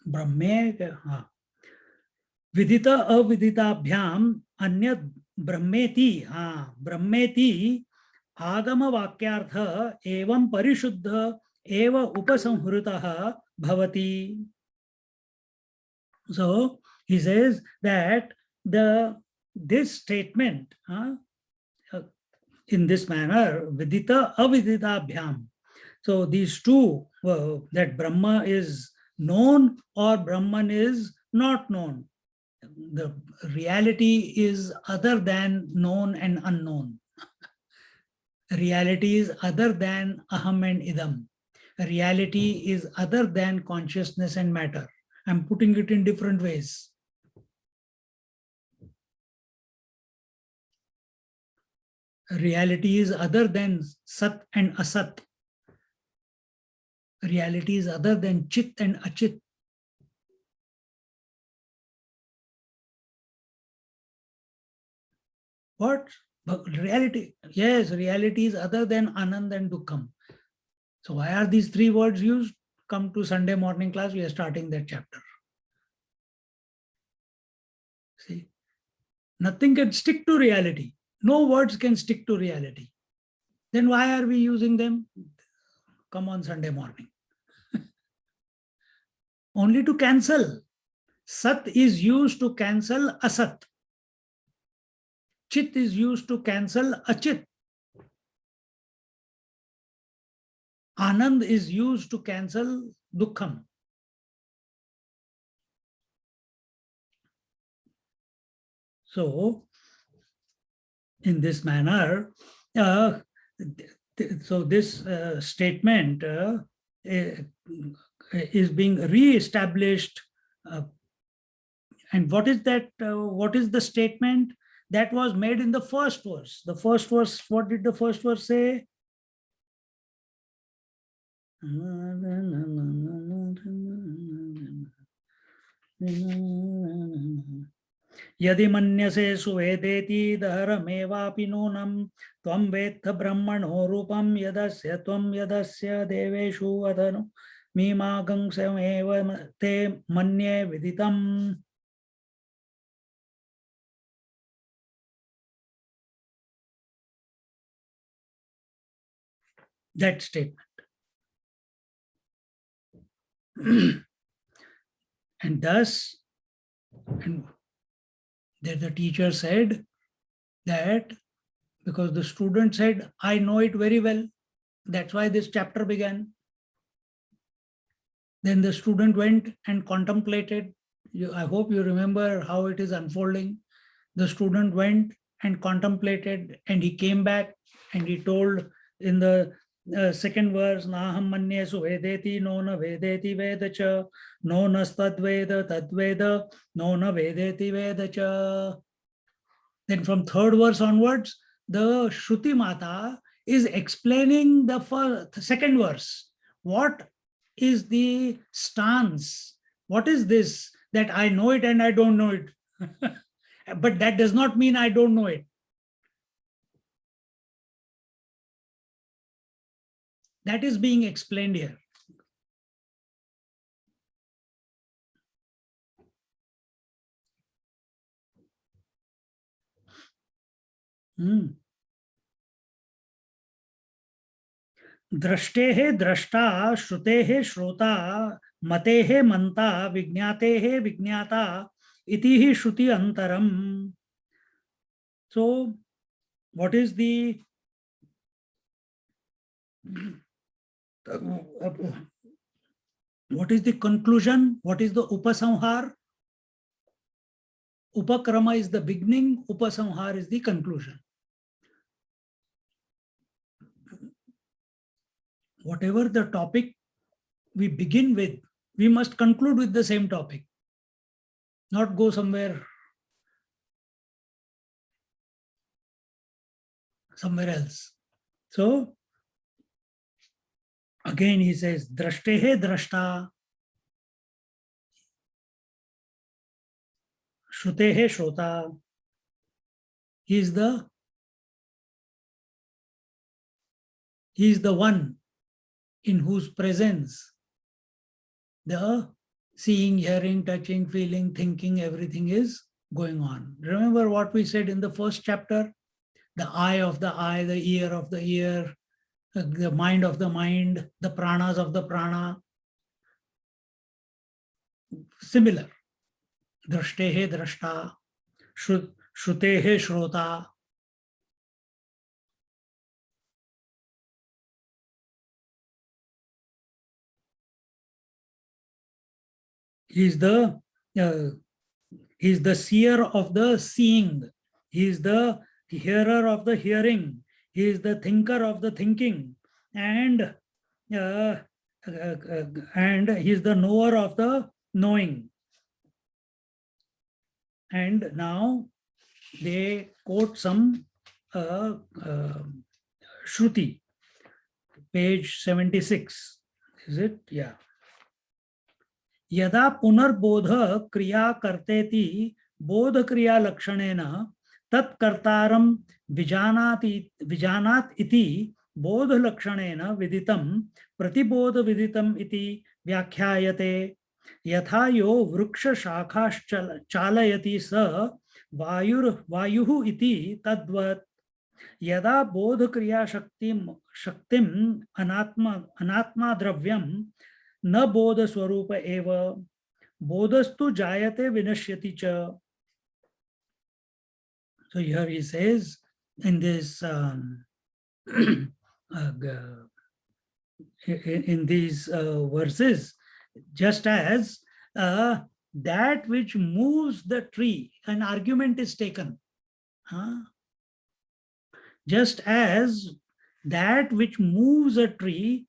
Speaker 1: ब्रह्मे हाँ विदिता अविदिताभ्याम अन्य ब्रह्मेति हाँ ब्रह्मेति आगम वाक्यार्थ एवं परिशुद्ध एव उपसंहृतः भवति. So he says that this statement in this manner, vidita avidita bhyam. So these two, that Brahma is known or Brahman is not known. The reality is other than known and unknown. Reality is other than aham and idam. Reality is other than consciousness and matter. I'm putting it in different ways. Reality is other than Sat and Asat. Reality is other than Chit and Achit. What? But reality, yes, reality is other than Anand and Dukkham. So why are these three words used? Come to Sunday morning class, we are starting that chapter. See, nothing can stick to reality. No words can stick to reality. Then why are we using them? Come on Sunday morning. Only to cancel. Sat is used to cancel Asat. Chit is used to cancel Achit. Anand is used to cancel Dukkham. So, in this manner, so this statement is being re-established. And what is that? What is the statement that was made in the first verse? The first verse, what did the first verse say? यदि मन्यसे सुवेदेति दहरमेवापि नूनं त्वं वेत्थ ब्रह्मणो रूपं यदस्य त्वं यदस्य देवेषु अधनु मीमांसमेव ते मन्ये विदितम्. That statement. And thus, and then the teacher said that because the student said, I know it very well, that's why this chapter began. Then the student went and contemplated. I hope you remember how it is unfolding. The student went and contemplated, and he came back and he told in the second verse, Naham manye suvedeti no na vedeti vedacha, no nastadveda tadveda, no na vedeti vedacha. Then from third verse onwards, the Shruti Mata is explaining the second verse. What is the stance? What is this that I know it and I don't know it? But that does not mean I don't know it. That is being explained here. दृष्टेः दृष्टा, श्रुतेः श्रोता, मतेः मंता, विज्ञातेः विज्ञाता इति हि श्रुति अंतरम. So, what is the conclusion? What is the upasamhar? Upakrama is the beginning, upasamhar is the conclusion. Whatever the topic we begin with, we must conclude with the same topic, not go somewhere else. So, again he says, drashtehe drashta, shrutehe shrota. He is the one in whose presence the seeing, hearing, touching, feeling, thinking, everything is going on. Remember what we said in the first chapter? The eye of the eye, the ear of the ear, the mind of the mind, the pranas of the prana. Similar. Drashtehe drashta, shrutehe shrota. He is the seer of the seeing. He is the hearer of the hearing. He is the thinker of the thinking, and he is the knower of the knowing. And now they quote some Shruti, page 76. Is it? Yeah. यदा पुनर्बोध क्रिया कर्तेति बोध क्रिया लक्षणेन तत्कर्तारं विजानात् इति बोध लक्षणेन विदितं प्रतिबोध विदितम् इति व्याख्यायते. यथा यो वृक्ष शाखाश्चालयति स वायुः इति तद्वत् यदा बोध क्रिया शक्तिम् अनात्मा द्रव्यं न बोध स्वरूप एव बोधस्तु जायते विनश्यति च. So here he says in this in these verses, just as that which moves the tree, an argument is taken. Just as that which moves a tree,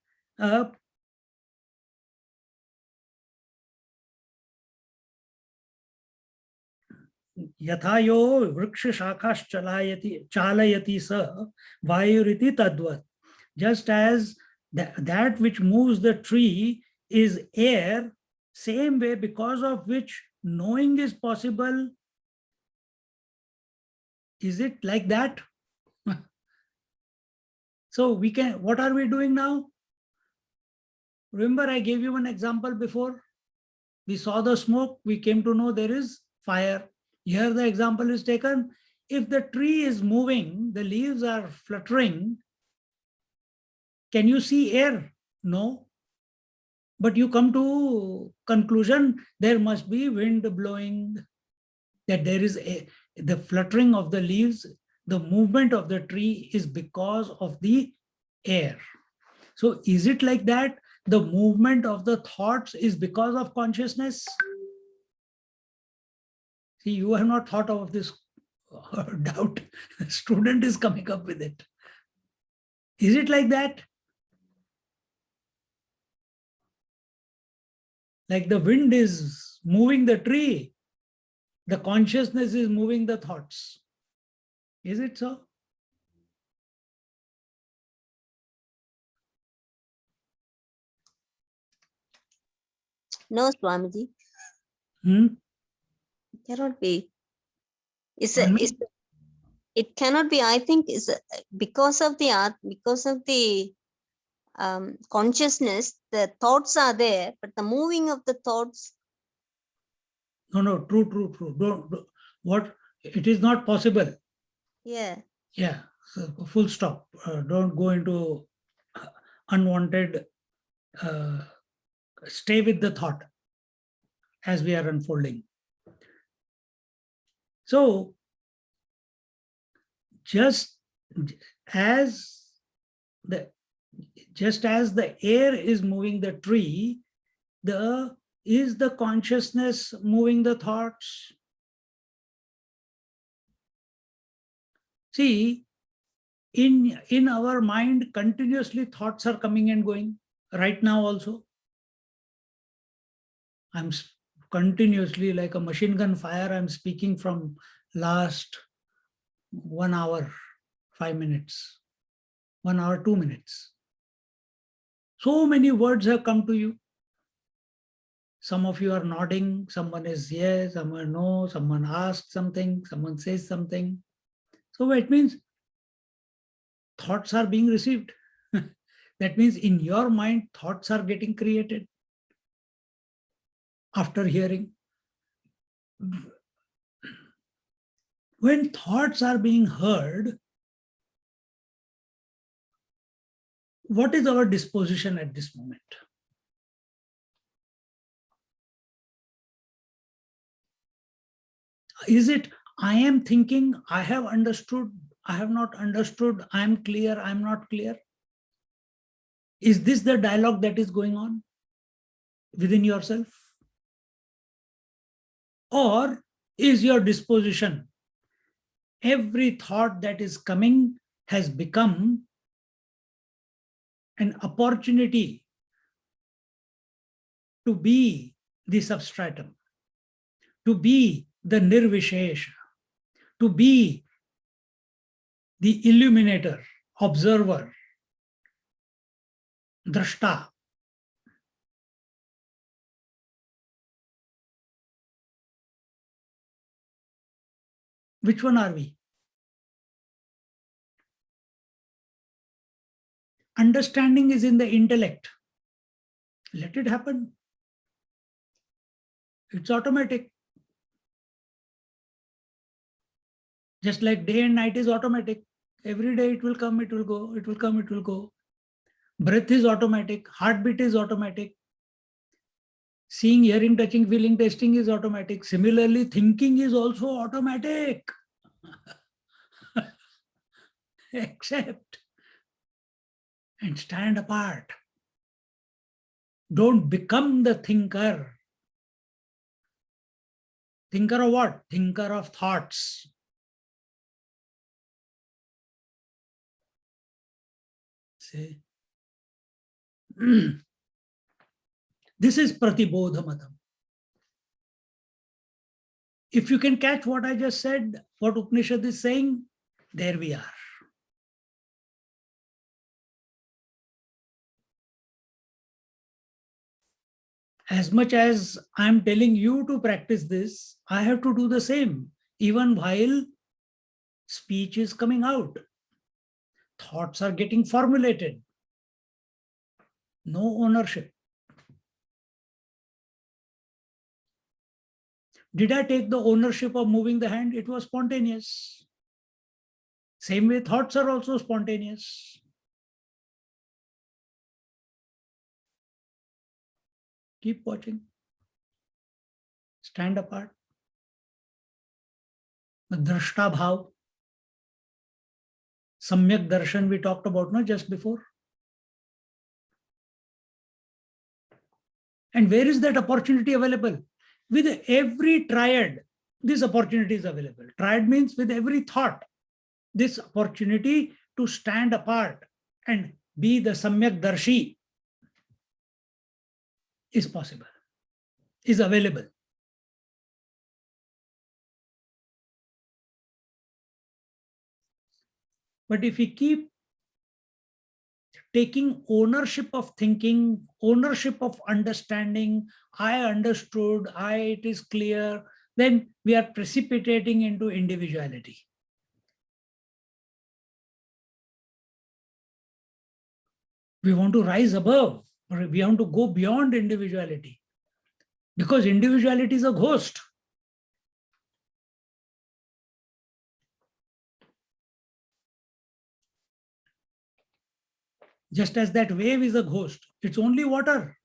Speaker 1: यथा यो वृक्ष शाखाश्चालयति स वायुरिति तद्वत्. Just as that which moves the tree is air, same way because of which knowing is possible. Is it like that? So we can, what are we doing now? Remember, I gave you an example before. We saw the smoke, we came to know there is fire. Here the example is taken. If the tree is moving, the leaves are fluttering, can you see air? No. But you come to conclusion, there must be wind blowing, that there is the fluttering of the leaves, the movement of the tree is because of the air. So is it like that? The movement of the thoughts is because of consciousness? See, you have not thought of this doubt. Student is coming up with it. Is it like that? Like the wind is moving the tree, the consciousness is moving the thoughts. Is it so?
Speaker 3: No, Swamiji,
Speaker 1: Hmm?
Speaker 3: it cannot be.
Speaker 1: Pardon me?
Speaker 3: It cannot be. I think is because of the consciousness, the thoughts are there, but the moving of the thoughts.
Speaker 1: No, true. Don't, what, it is not possible.
Speaker 3: Yeah.
Speaker 1: Yeah, so full stop. Don't go into unwanted, stay with the thought as we are unfolding. So, just as the air is moving the tree, is the consciousness moving the thoughts? See, in our mind, continuously thoughts are coming and going. Right now also, I'm continuously like a machine gun fire. I'm speaking from last 1 hour, 5 minutes, 1 hour, 2 minutes. So many words have come to you. Some of you are nodding, someone is yes, someone no, someone asked something, someone says something. So it means thoughts are being received. That means in your mind, thoughts are getting created after hearing. When thoughts are being heard, what is our disposition at this moment? Is it, I am thinking, I have understood, I have not understood, I am clear, I am not clear? Is this the dialogue that is going on within yourself? Or is your disposition, every thought that is coming has become an opportunity to be the substratum, to be the nirvishesha, to be the illuminator, observer, drashta. Which one are we? Understanding is in the intellect. Let it happen. It's automatic. Just like day and night is automatic. Every day it will come, it will go, it will come, it will go. Breath is automatic, heartbeat is automatic. Seeing, hearing, touching, feeling, tasting is automatic. Similarly, thinking is also automatic. Accept and stand apart. Don't become the thinker. Thinker of what? Thinker of thoughts. See? This is Pratibodha Matam. If you can catch what I just said, what Upanishad is saying, there we are. As much as I'm telling you to practice this, I have to do the same, even while speech is coming out. Thoughts are getting formulated. No ownership. Did I take the ownership of moving the hand? It was spontaneous. Same way, thoughts are also spontaneous. Keep watching. Stand apart. The drashta bhav. Samyak darshan we talked about no, just before. And where is that opportunity available? With every triad, this opportunity is available. Triad means with every thought, this opportunity to stand apart and be the Samyak Darshi is possible, is available. But if we keep taking ownership of thinking, ownership of understanding, I understood, it is clear, then we are precipitating into individuality. We want to rise above, or we want to go beyond individuality, because individuality is a ghost. Just as that wave is a ghost, it's only water.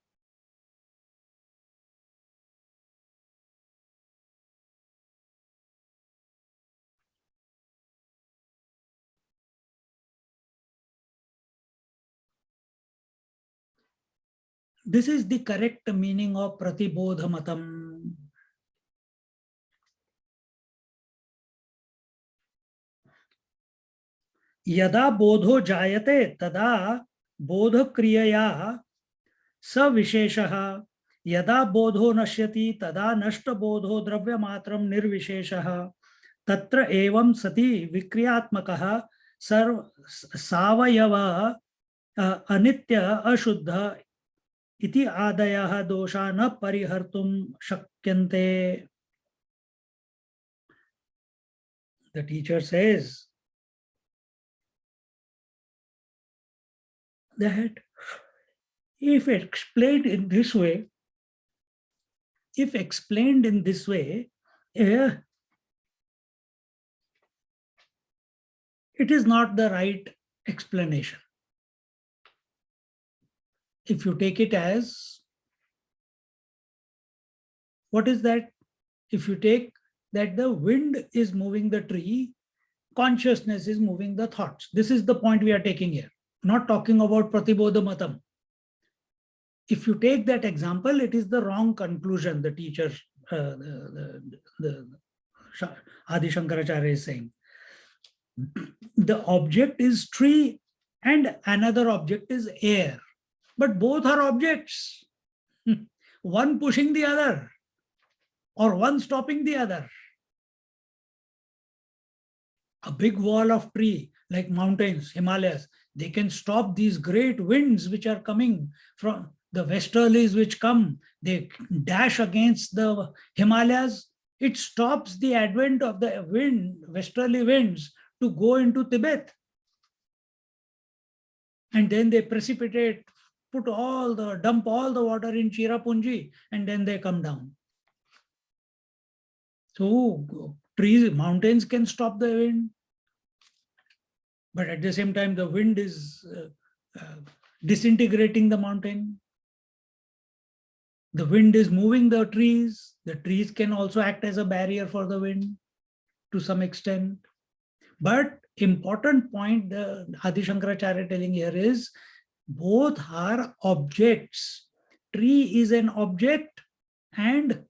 Speaker 1: This is the correct meaning of pratibodhamatam. Yada bodho jayate tada bodha kriyaya savisheshaha. Yada bodho nashyati tada nashta bodho dravya matram nirvisheshaha. Tatra evam sati vikriyatmakaha sarv savayava anitya ashuddha iti adayah dosha na parihartum shakyante. The teacher says that if explained in this way, it is not the right explanation. If you take it as, what is that? If you take that the wind is moving the tree, consciousness is moving the thoughts. This is the point we are taking here, not talking about pratibodhamatam. If you take that example, it is the wrong conclusion the teacher, the Adi Shankaracharya is saying. The object is tree and another object is air, but both are objects, one pushing the other or one stopping the other. A big wall of tree like mountains, Himalayas, they can stop these great winds which are coming from the westerlies which come, they dash against the Himalayas. It stops the advent of the wind, westerly winds, to go into Tibet. And then they precipitate, dump all the water in Cherrapunji, and then they come down. So trees, mountains can stop the wind, but at the same time the wind is disintegrating the mountain. The wind is moving the trees. The trees can also act as a barrier for the wind to some extent. But important point the Adi Shankaracharya telling here is, both are objects. Tree is an object and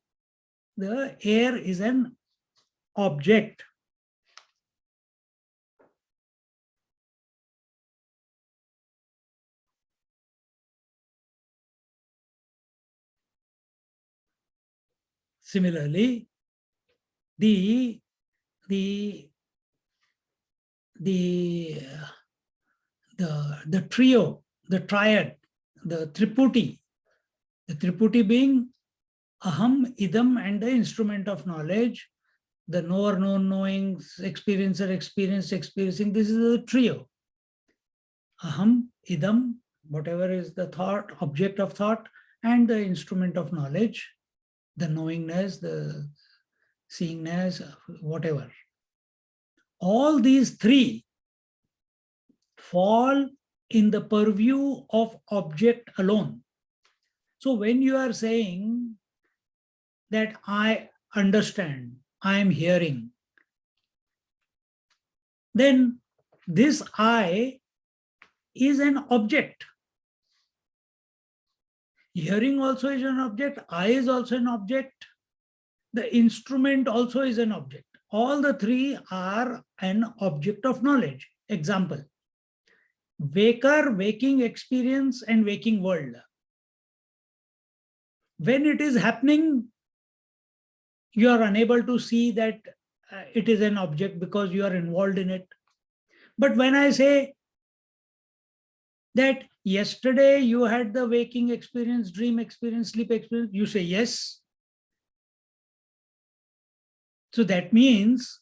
Speaker 1: the air is an object. Similarly, the trio, the triad, the Triputi being Aham, idam, and the instrument of knowledge, the knower, known, knowing, experiencer, experienced, experiencing. This is a trio. Aham, idam, whatever is the thought, object of thought, and the instrument of knowledge, the knowingness, the seeingness, whatever. All these three fall in the purview of object alone. So when you are saying that I understand, I am hearing, then this I is an object. Hearing also is an object, I is also an object, the instrument also is an object. All the three are an object of knowledge. Example, waker, waking experience, and waking world. When it is happening, you are unable to see that it is an object because you are involved in it. But when I say that yesterday you had the waking experience, dream experience, sleep experience, you say yes. So that means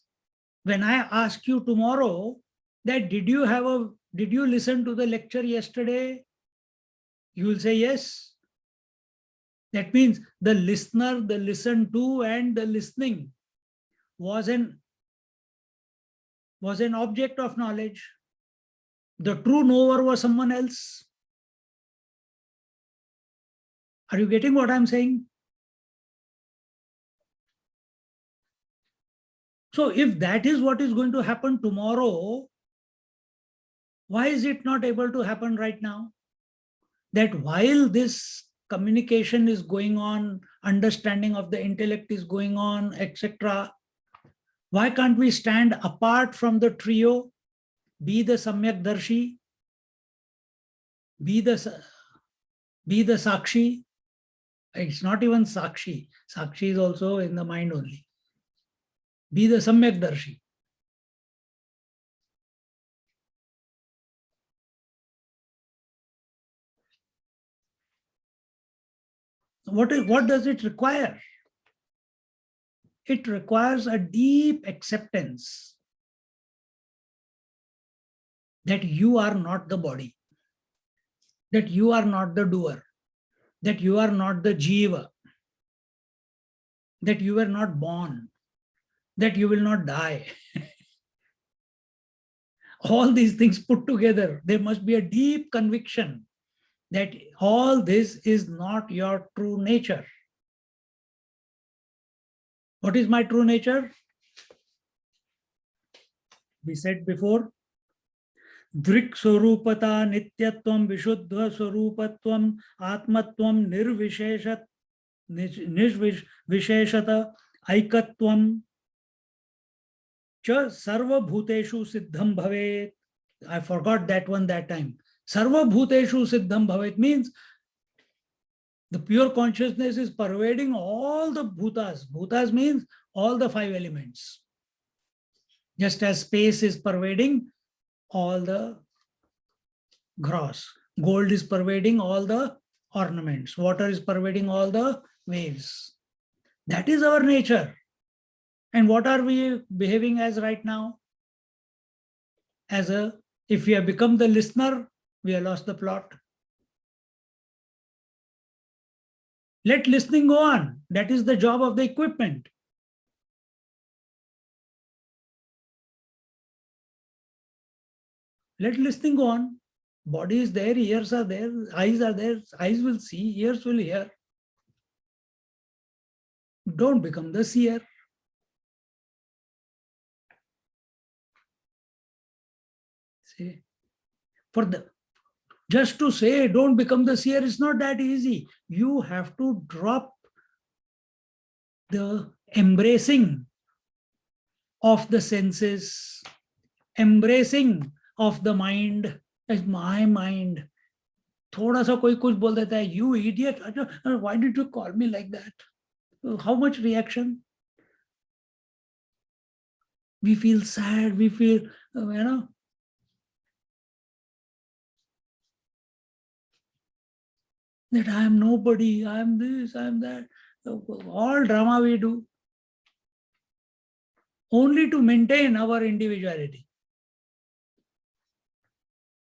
Speaker 1: when I ask you tomorrow that did you listen to the lecture yesterday? You will say yes. That means the listener, the listened to, and the listening was an object of knowledge. The true knower was someone else. Are you getting what I'm saying? So if that is what is going to happen tomorrow, why is it not able to happen right now? That while this communication is going on, understanding of the intellect is going on, etc., why can't we stand apart from the trio, be the Samyak Darshi, be the Sakshi? It's not even Sakshi. Sakshi is also in the mind only. Be the Samyak Darshi. What does it require? It requires a deep acceptance that you are not the body, that you are not the doer, that you are not the jiva, that you were not born, that you will not die. All these things put together, there must be a deep conviction that all this is not your true nature. What is my true nature? We said before, Drik Swarupata Nityatvam Vishuddha Swarupatvam Atmatvam Nirvisheshata Aikatvam Cha Sarva Bhuteshu Siddham Bhavet. I forgot that one that time. Sarva Bhuteshu Siddham Bhavet means the pure consciousness is pervading all the bhutas. Bhutas means all the five elements. Just as space is pervading all the gross. Gold is pervading all the ornaments. Water is pervading all the waves. That is our nature. And what are we behaving as right now? If we have become the listener, we have lost the plot. Let listening go on. That is the job of the equipment. Let listening go on. Body is there, ears are there, eyes are there, eyes will see, ears will hear. Don't become the seer. See, just to say don't become the seer is not that easy. You have to drop the embracing of the senses, embracing of the mind as my mind. थोड़ा सा कोई कुछ बोल देता है, you idiot, why did you call me like that? How much reaction? We feel sad, we feel, that I am nobody, I am this, I am that. All drama we do only to maintain our individuality.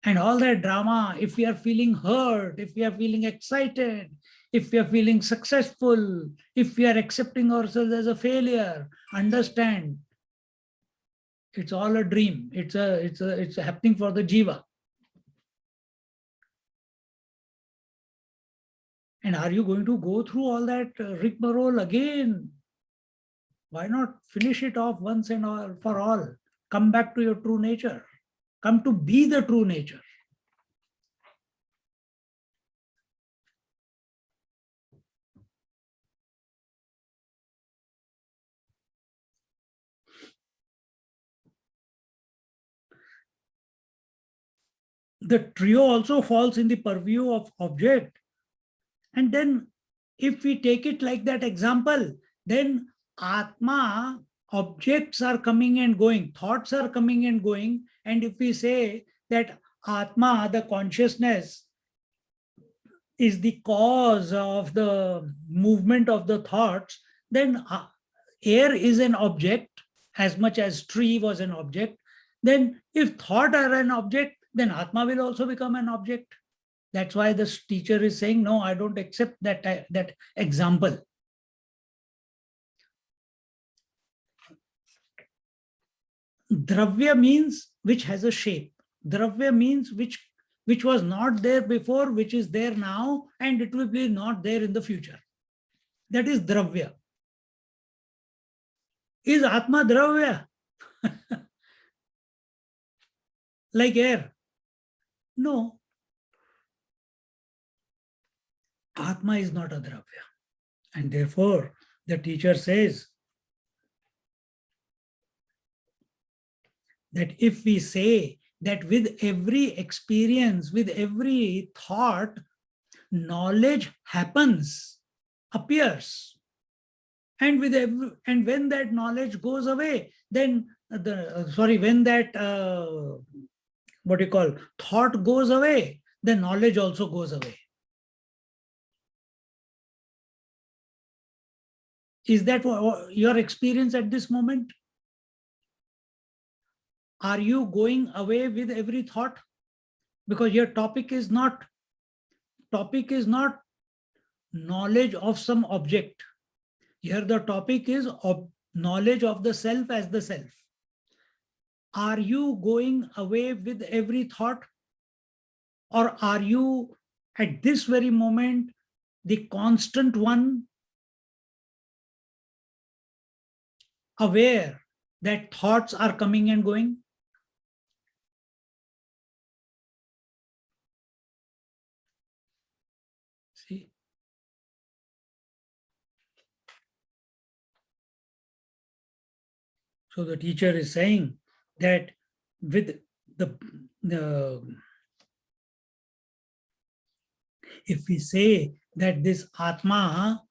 Speaker 1: And all that drama, if we are feeling hurt, if we are feeling excited, if we are feeling successful, if we are accepting ourselves as a failure, understand it's all a dream. It's happening for the jiva. And are you going to go through all that rigmarole again? Why not finish it off once and all for all? Come back to your true nature. Come to be the true nature. The trio also falls in the purview of object. And then if we take it like that example, then Atma, objects are coming and going, thoughts are coming and going. And if we say that Atma, the consciousness, is the cause of the movement of the thoughts, then air is an object as much as tree was an object. Then if thought are an object, then Atma will also become an object. That's why the teacher is saying, no, I don't accept that example. Dravya means which has a shape. Dravya means which was not there before, which is there now, and it will be not there in the future. That is Dravya. Is Atma Dravya? Like air? No. Atma is not a Dravya. And therefore, the teacher says that if we say that with every experience, with every thought, knowledge happens, appears. And when that knowledge goes away, then when that thought goes away, then knowledge also goes away. Is that your experience at this moment? Are you going away with every thought? Because your topic is not knowledge of some object. Here the topic is knowledge of the self as the self. Are you going away with every thought? Or are you at this very moment the constant one, aware that thoughts are coming and going? See? So the teacher is saying that with if we say that this Atma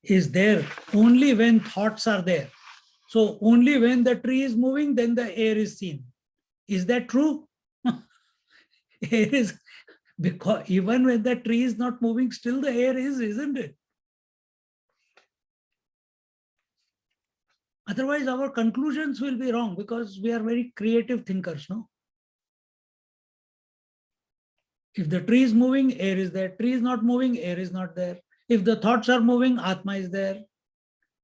Speaker 1: is there only when thoughts are there. So only when the tree is moving, then the air is seen. Is that true? Air is, because even when the tree is not moving, still the air is, isn't it? Otherwise, our conclusions will be wrong because we are very creative thinkers, no? If the tree is moving, air is there. Tree is not moving, air is not there. If the thoughts are moving, Atma is there.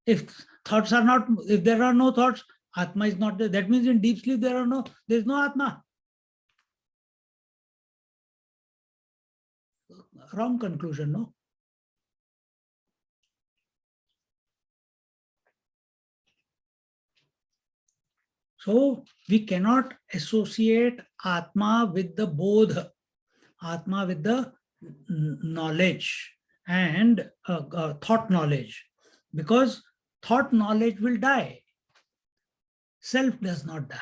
Speaker 1: If there are no thoughts, Atma is not there. That means in deep sleep, there is no Atma. Wrong conclusion, no? So we cannot associate Atma with the Bodh, Atma with the knowledge and thought knowledge, because thought knowledge will die. Self does not die.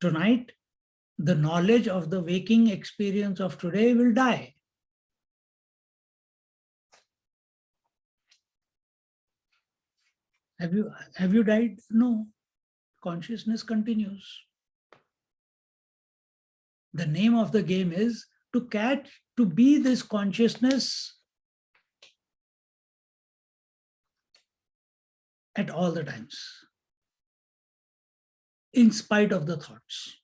Speaker 1: Tonight, the knowledge of the waking experience of today will die. Have you died? No. Consciousness continues. The name of the game is to be this consciousness at all the times, in spite of the thoughts,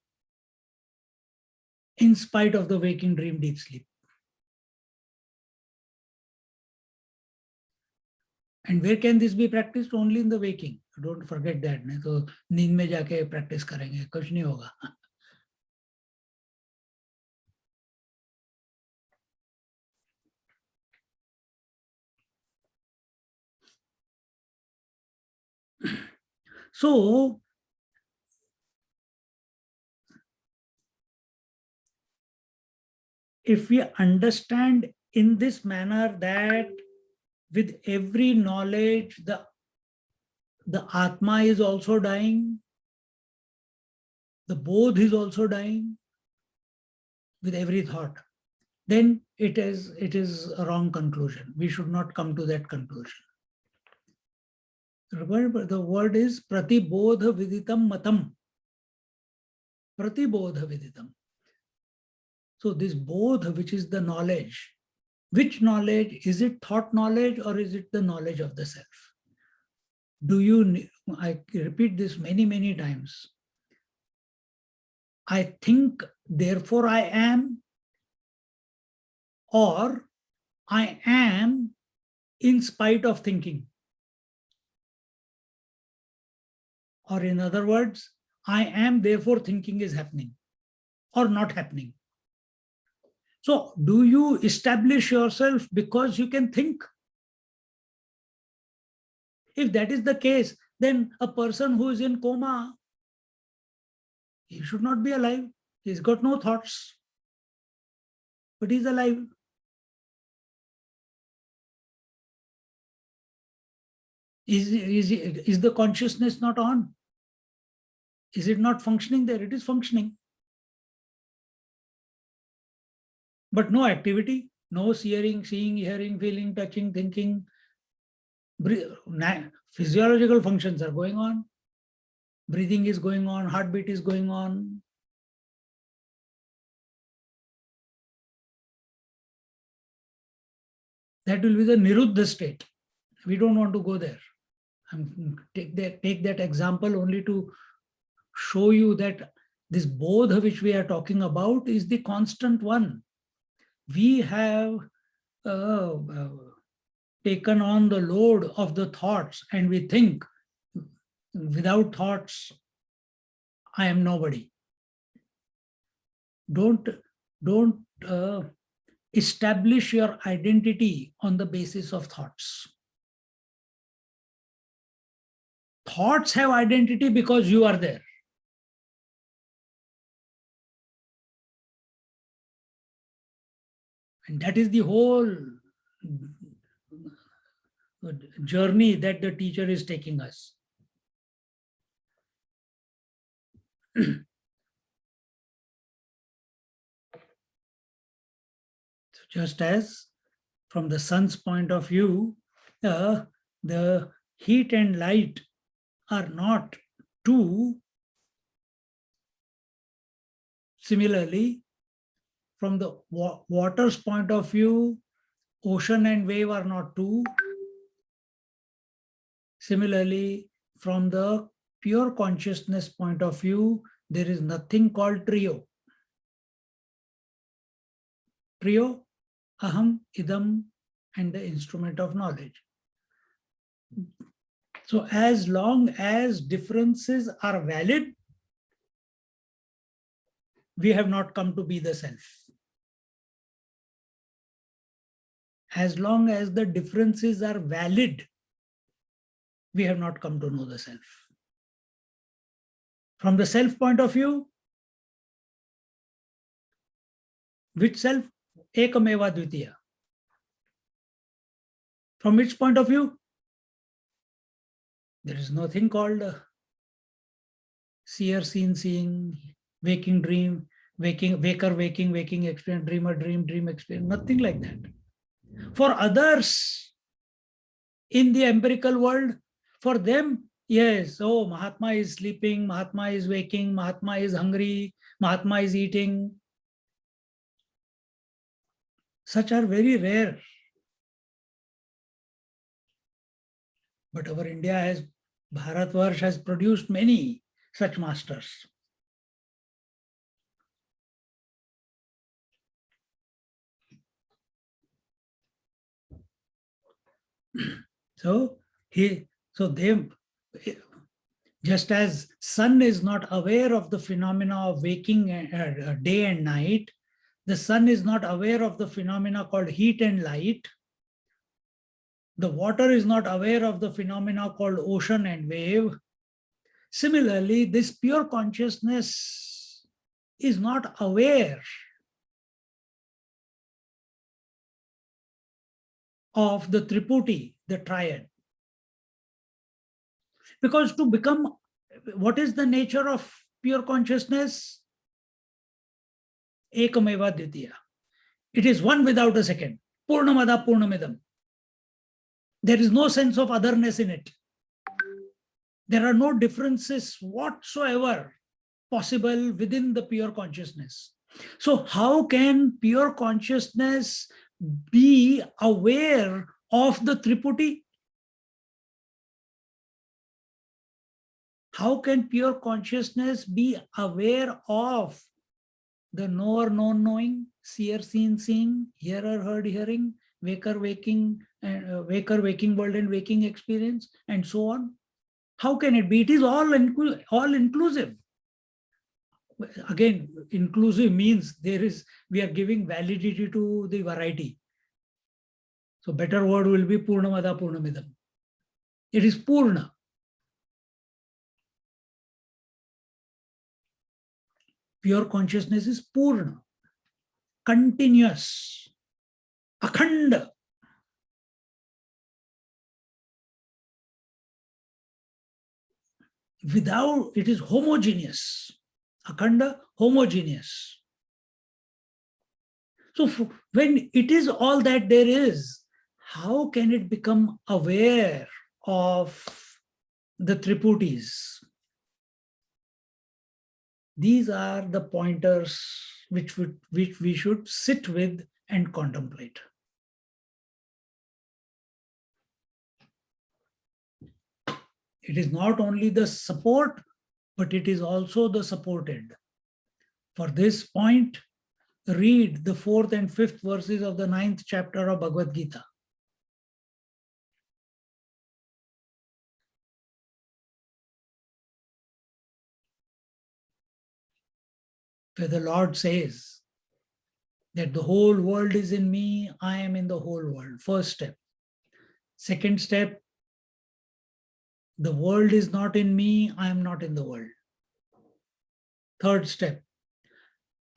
Speaker 1: in spite of the waking, dream, deep sleep. And where can this be practiced? Only in the waking. Don't forget that. नहीं तो नींद में जाके practice करेंगे, कुछ नहीं होगा. So, if we understand in this manner that with every knowledge, the Atma is also dying, the Bodh is also dying with every thought, then it is a wrong conclusion. We should not come to that conclusion. Remember, the word is pratibodha viditam matam. Pratibodha viditam. So this bodha, which is the knowledge, which knowledge? Is it thought knowledge or is it the knowledge of the self? I repeat this many, many times. I think, therefore I am, or I am in spite of thinking. Or in other words, I am, therefore thinking is happening or not happening. So do you establish yourself because you can think? If that is the case, then a person who is in coma, he should not be alive. He's got no thoughts, but he's alive. Is the consciousness not on? Is it not functioning there? It is functioning. But no activity, no seeing, hearing, feeling, touching, thinking. Physiological functions are going on. Breathing is going on, heartbeat is going on. That will be the Niruddha state. We don't want to go there. Take that example only to show you that this bodha which we are talking about is the constant one. We have taken on the load of the thoughts and we think, without thoughts, I am nobody. Don't establish your identity on the basis of thoughts. Thoughts have identity because you are there. And that is the whole journey that the teacher is taking us. Just as from the sun's point of view, the heat and light are not two. Similarly, from the water's point of view, ocean and wave are not two. Similarly, from the pure consciousness point of view, there is nothing called trio. Trio, aham, idam, and the instrument of knowledge. So as long as differences are valid, we have not come to be the self. As long as the differences are valid, we have not come to know the self. From the self point of view, which self? Ekameva dvitiya. From which point of view? There is nothing called seer, seen, seeing, waking, dream, waker, waking experience, dreamer, dream experience, nothing like that. For others in the empirical world, for them, yes, oh, Mahatma is sleeping, Mahatma is waking, Mahatma is hungry, Mahatma is eating. Such are very rare. But our India has, Bharatvarsh has produced many such masters. So they, just as sun is not aware of the phenomena of waking day and night, the sun is not aware of the phenomena called heat and light. The water is not aware of the phenomena called ocean and wave. Similarly, this pure consciousness is not aware of the Triputi, the triad. Because to become, what is the nature of pure consciousness? Ekameva Dvitiya. It is one without a second. Purnamada Purnamidam. There is no sense of otherness in it. There are no differences whatsoever possible within the pure consciousness. So how can pure consciousness be aware of the Triputi? How can pure consciousness be aware of the knower known knowing, seer seen seeing, hearer heard hearing, waker waking world and waking experience, and so on? How can it be? It is all inclusive. Again, inclusive means we are giving validity to the variety. So better word will be Purnamada Purnamidam. It is Purna. Pure consciousness is Purna, continuous, Akhanda. Without, it is homogeneous. Akhanda, homogeneous. So when it is all that there is, how can it become aware of the Triputis? These are the pointers which we should sit with and contemplate. It is not only the support, but it is also the supported. For this point, read the 4th and 5th verses of the 9th chapter of Bhagavad Gita. Where the Lord says that the whole world is in me, I am in the whole world. First step. Second step, the world is not in me, I am not in the world. Third step,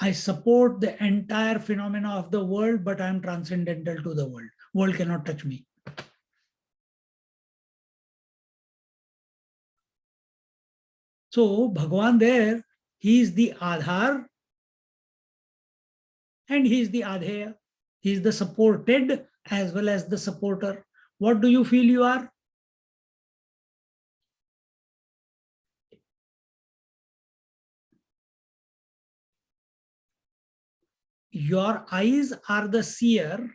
Speaker 1: I support the entire phenomena of the world, but I am transcendental to the world. World cannot touch me. So Bhagavan there, he is the Adhar and he is the Adheya. He is the supported as well as the supporter. What do you feel you are? Your eyes are the seer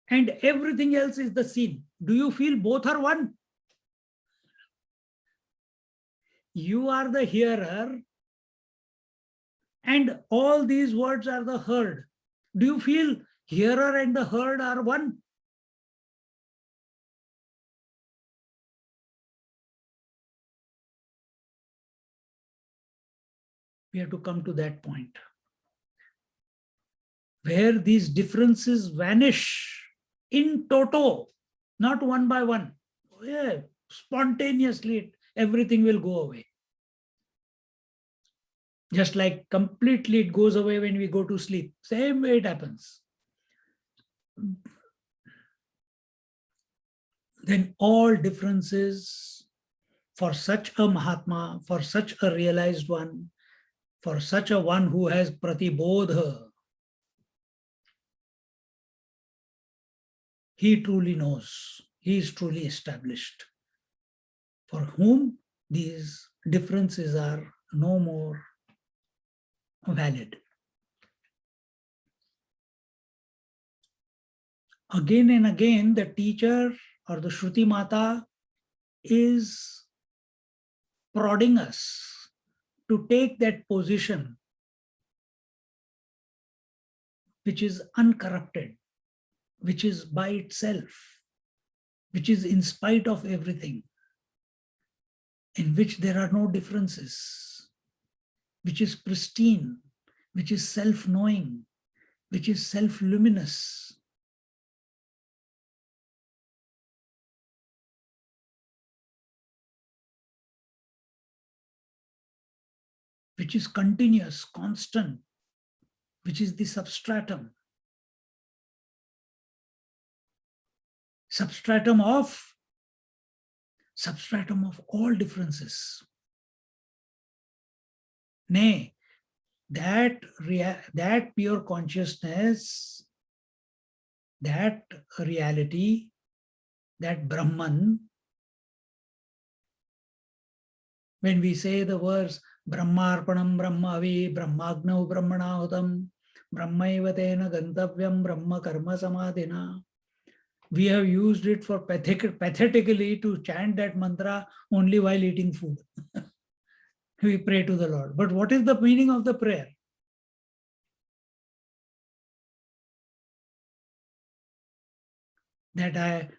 Speaker 1: and everything else is the seen. Do you feel both are one? You are the hearer and all these words are the heard. Do you feel hearer and the heard are one? We have to come to that point where these differences vanish in toto, not one by one. Yeah, spontaneously, everything will go away. Just like completely it goes away when we go to sleep. Same way it happens. Then all differences for such a Mahatma, for such a realized one, for such a one who has pratibodha, he truly knows, he is truly established, for whom these differences are no more valid. Again and again, the teacher or the Shruti Mata is prodding us to take that position which is uncorrupted, which is by itself, which is in spite of everything, in which there are no differences, which is pristine, which is self-knowing, which is self-luminous. Which is continuous, constant, which is the substratum. Substratum of all differences. Nay, that pure consciousness, that reality, that Brahman, when we say the words Brahmarpanam Brahmavi, Brahmagnau Brahmanahutam, Brahmaivatena Gantavyam Brahma Karma Samadhina, we have used it for pathetically to chant that mantra only while eating food. We pray to the Lord. But what is the meaning of the prayer? That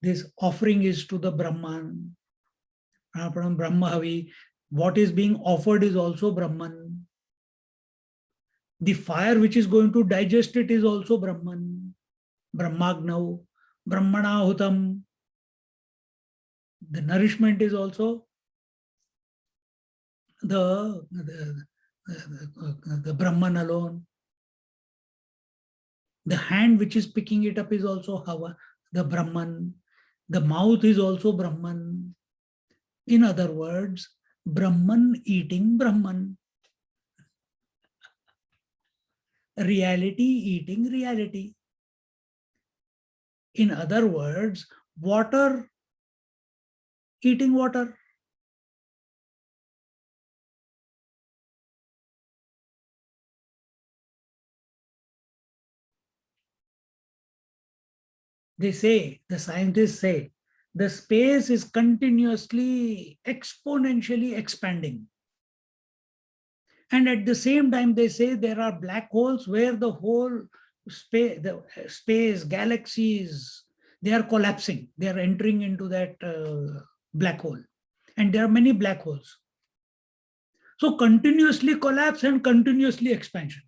Speaker 1: this offering is to the Brahman, Brahmavi. What is being offered is also Brahman. The fire which is going to digest it is also Brahman. Brahmagnau, Brahmanahutam. The nourishment is also the Brahman alone. The hand which is picking it up is also the Brahman. The mouth is also Brahman. In other words, Brahman eating Brahman. Reality eating reality. In other words, water eating water. They say, the scientists say, the space is continuously, exponentially expanding. And at the same time, they say there are black holes where the whole space, galaxies, they are collapsing. They are entering into that black hole. And there are many black holes. So continuously collapse and continuously expansion.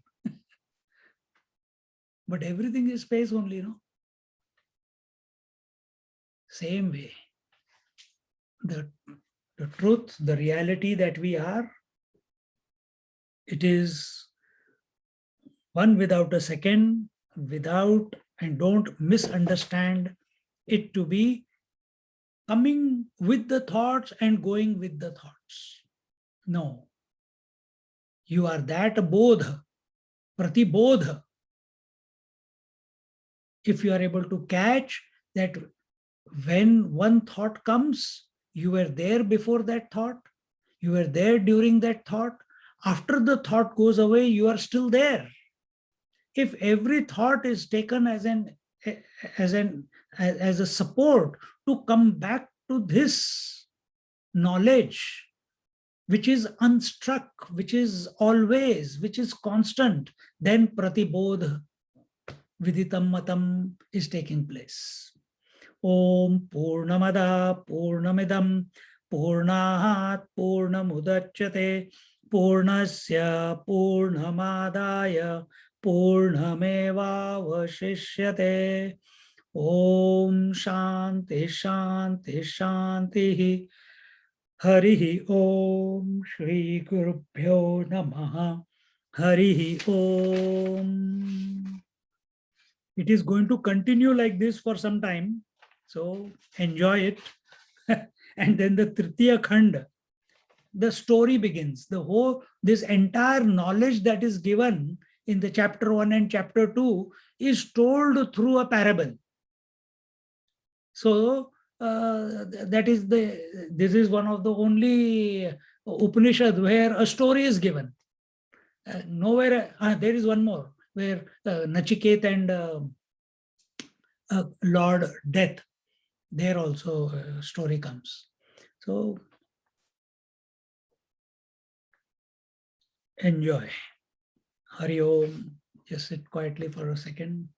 Speaker 1: But everything is space only, you know. Same way. The truth, the reality that we are, it is one without a second, without, and don't misunderstand it to be coming with the thoughts and going with the thoughts. No. You are that bodha, pratibodha. If you are able to catch that when one thought comes, you were there before that thought, you were there during that thought, after the thought goes away, you are still there. If every thought is taken as a support to come back to this knowledge, which is unstruck, which is always, which is constant, then pratibodha, viditam matam is taking place. Om Purnamada Purnamidam Purnahat Purnamudachyate Purnasya Purnamadaya Purnamevavashishyate. Om Shanti Shanti Shanti. Harihi Om Shri Gurubhyo Namaha. Harihi Om. It is going to continue like this for some time. So enjoy it. And then the Tritiya Khand, the story begins. This entire knowledge that is given in the chapter 1 and chapter 2 is told through a parable. So this is one of the only Upanishad where a story is given. Nowhere, there is one more where Nachiket and Lord Death, there also a story comes. So enjoy. Hari Om. Just sit quietly for a second.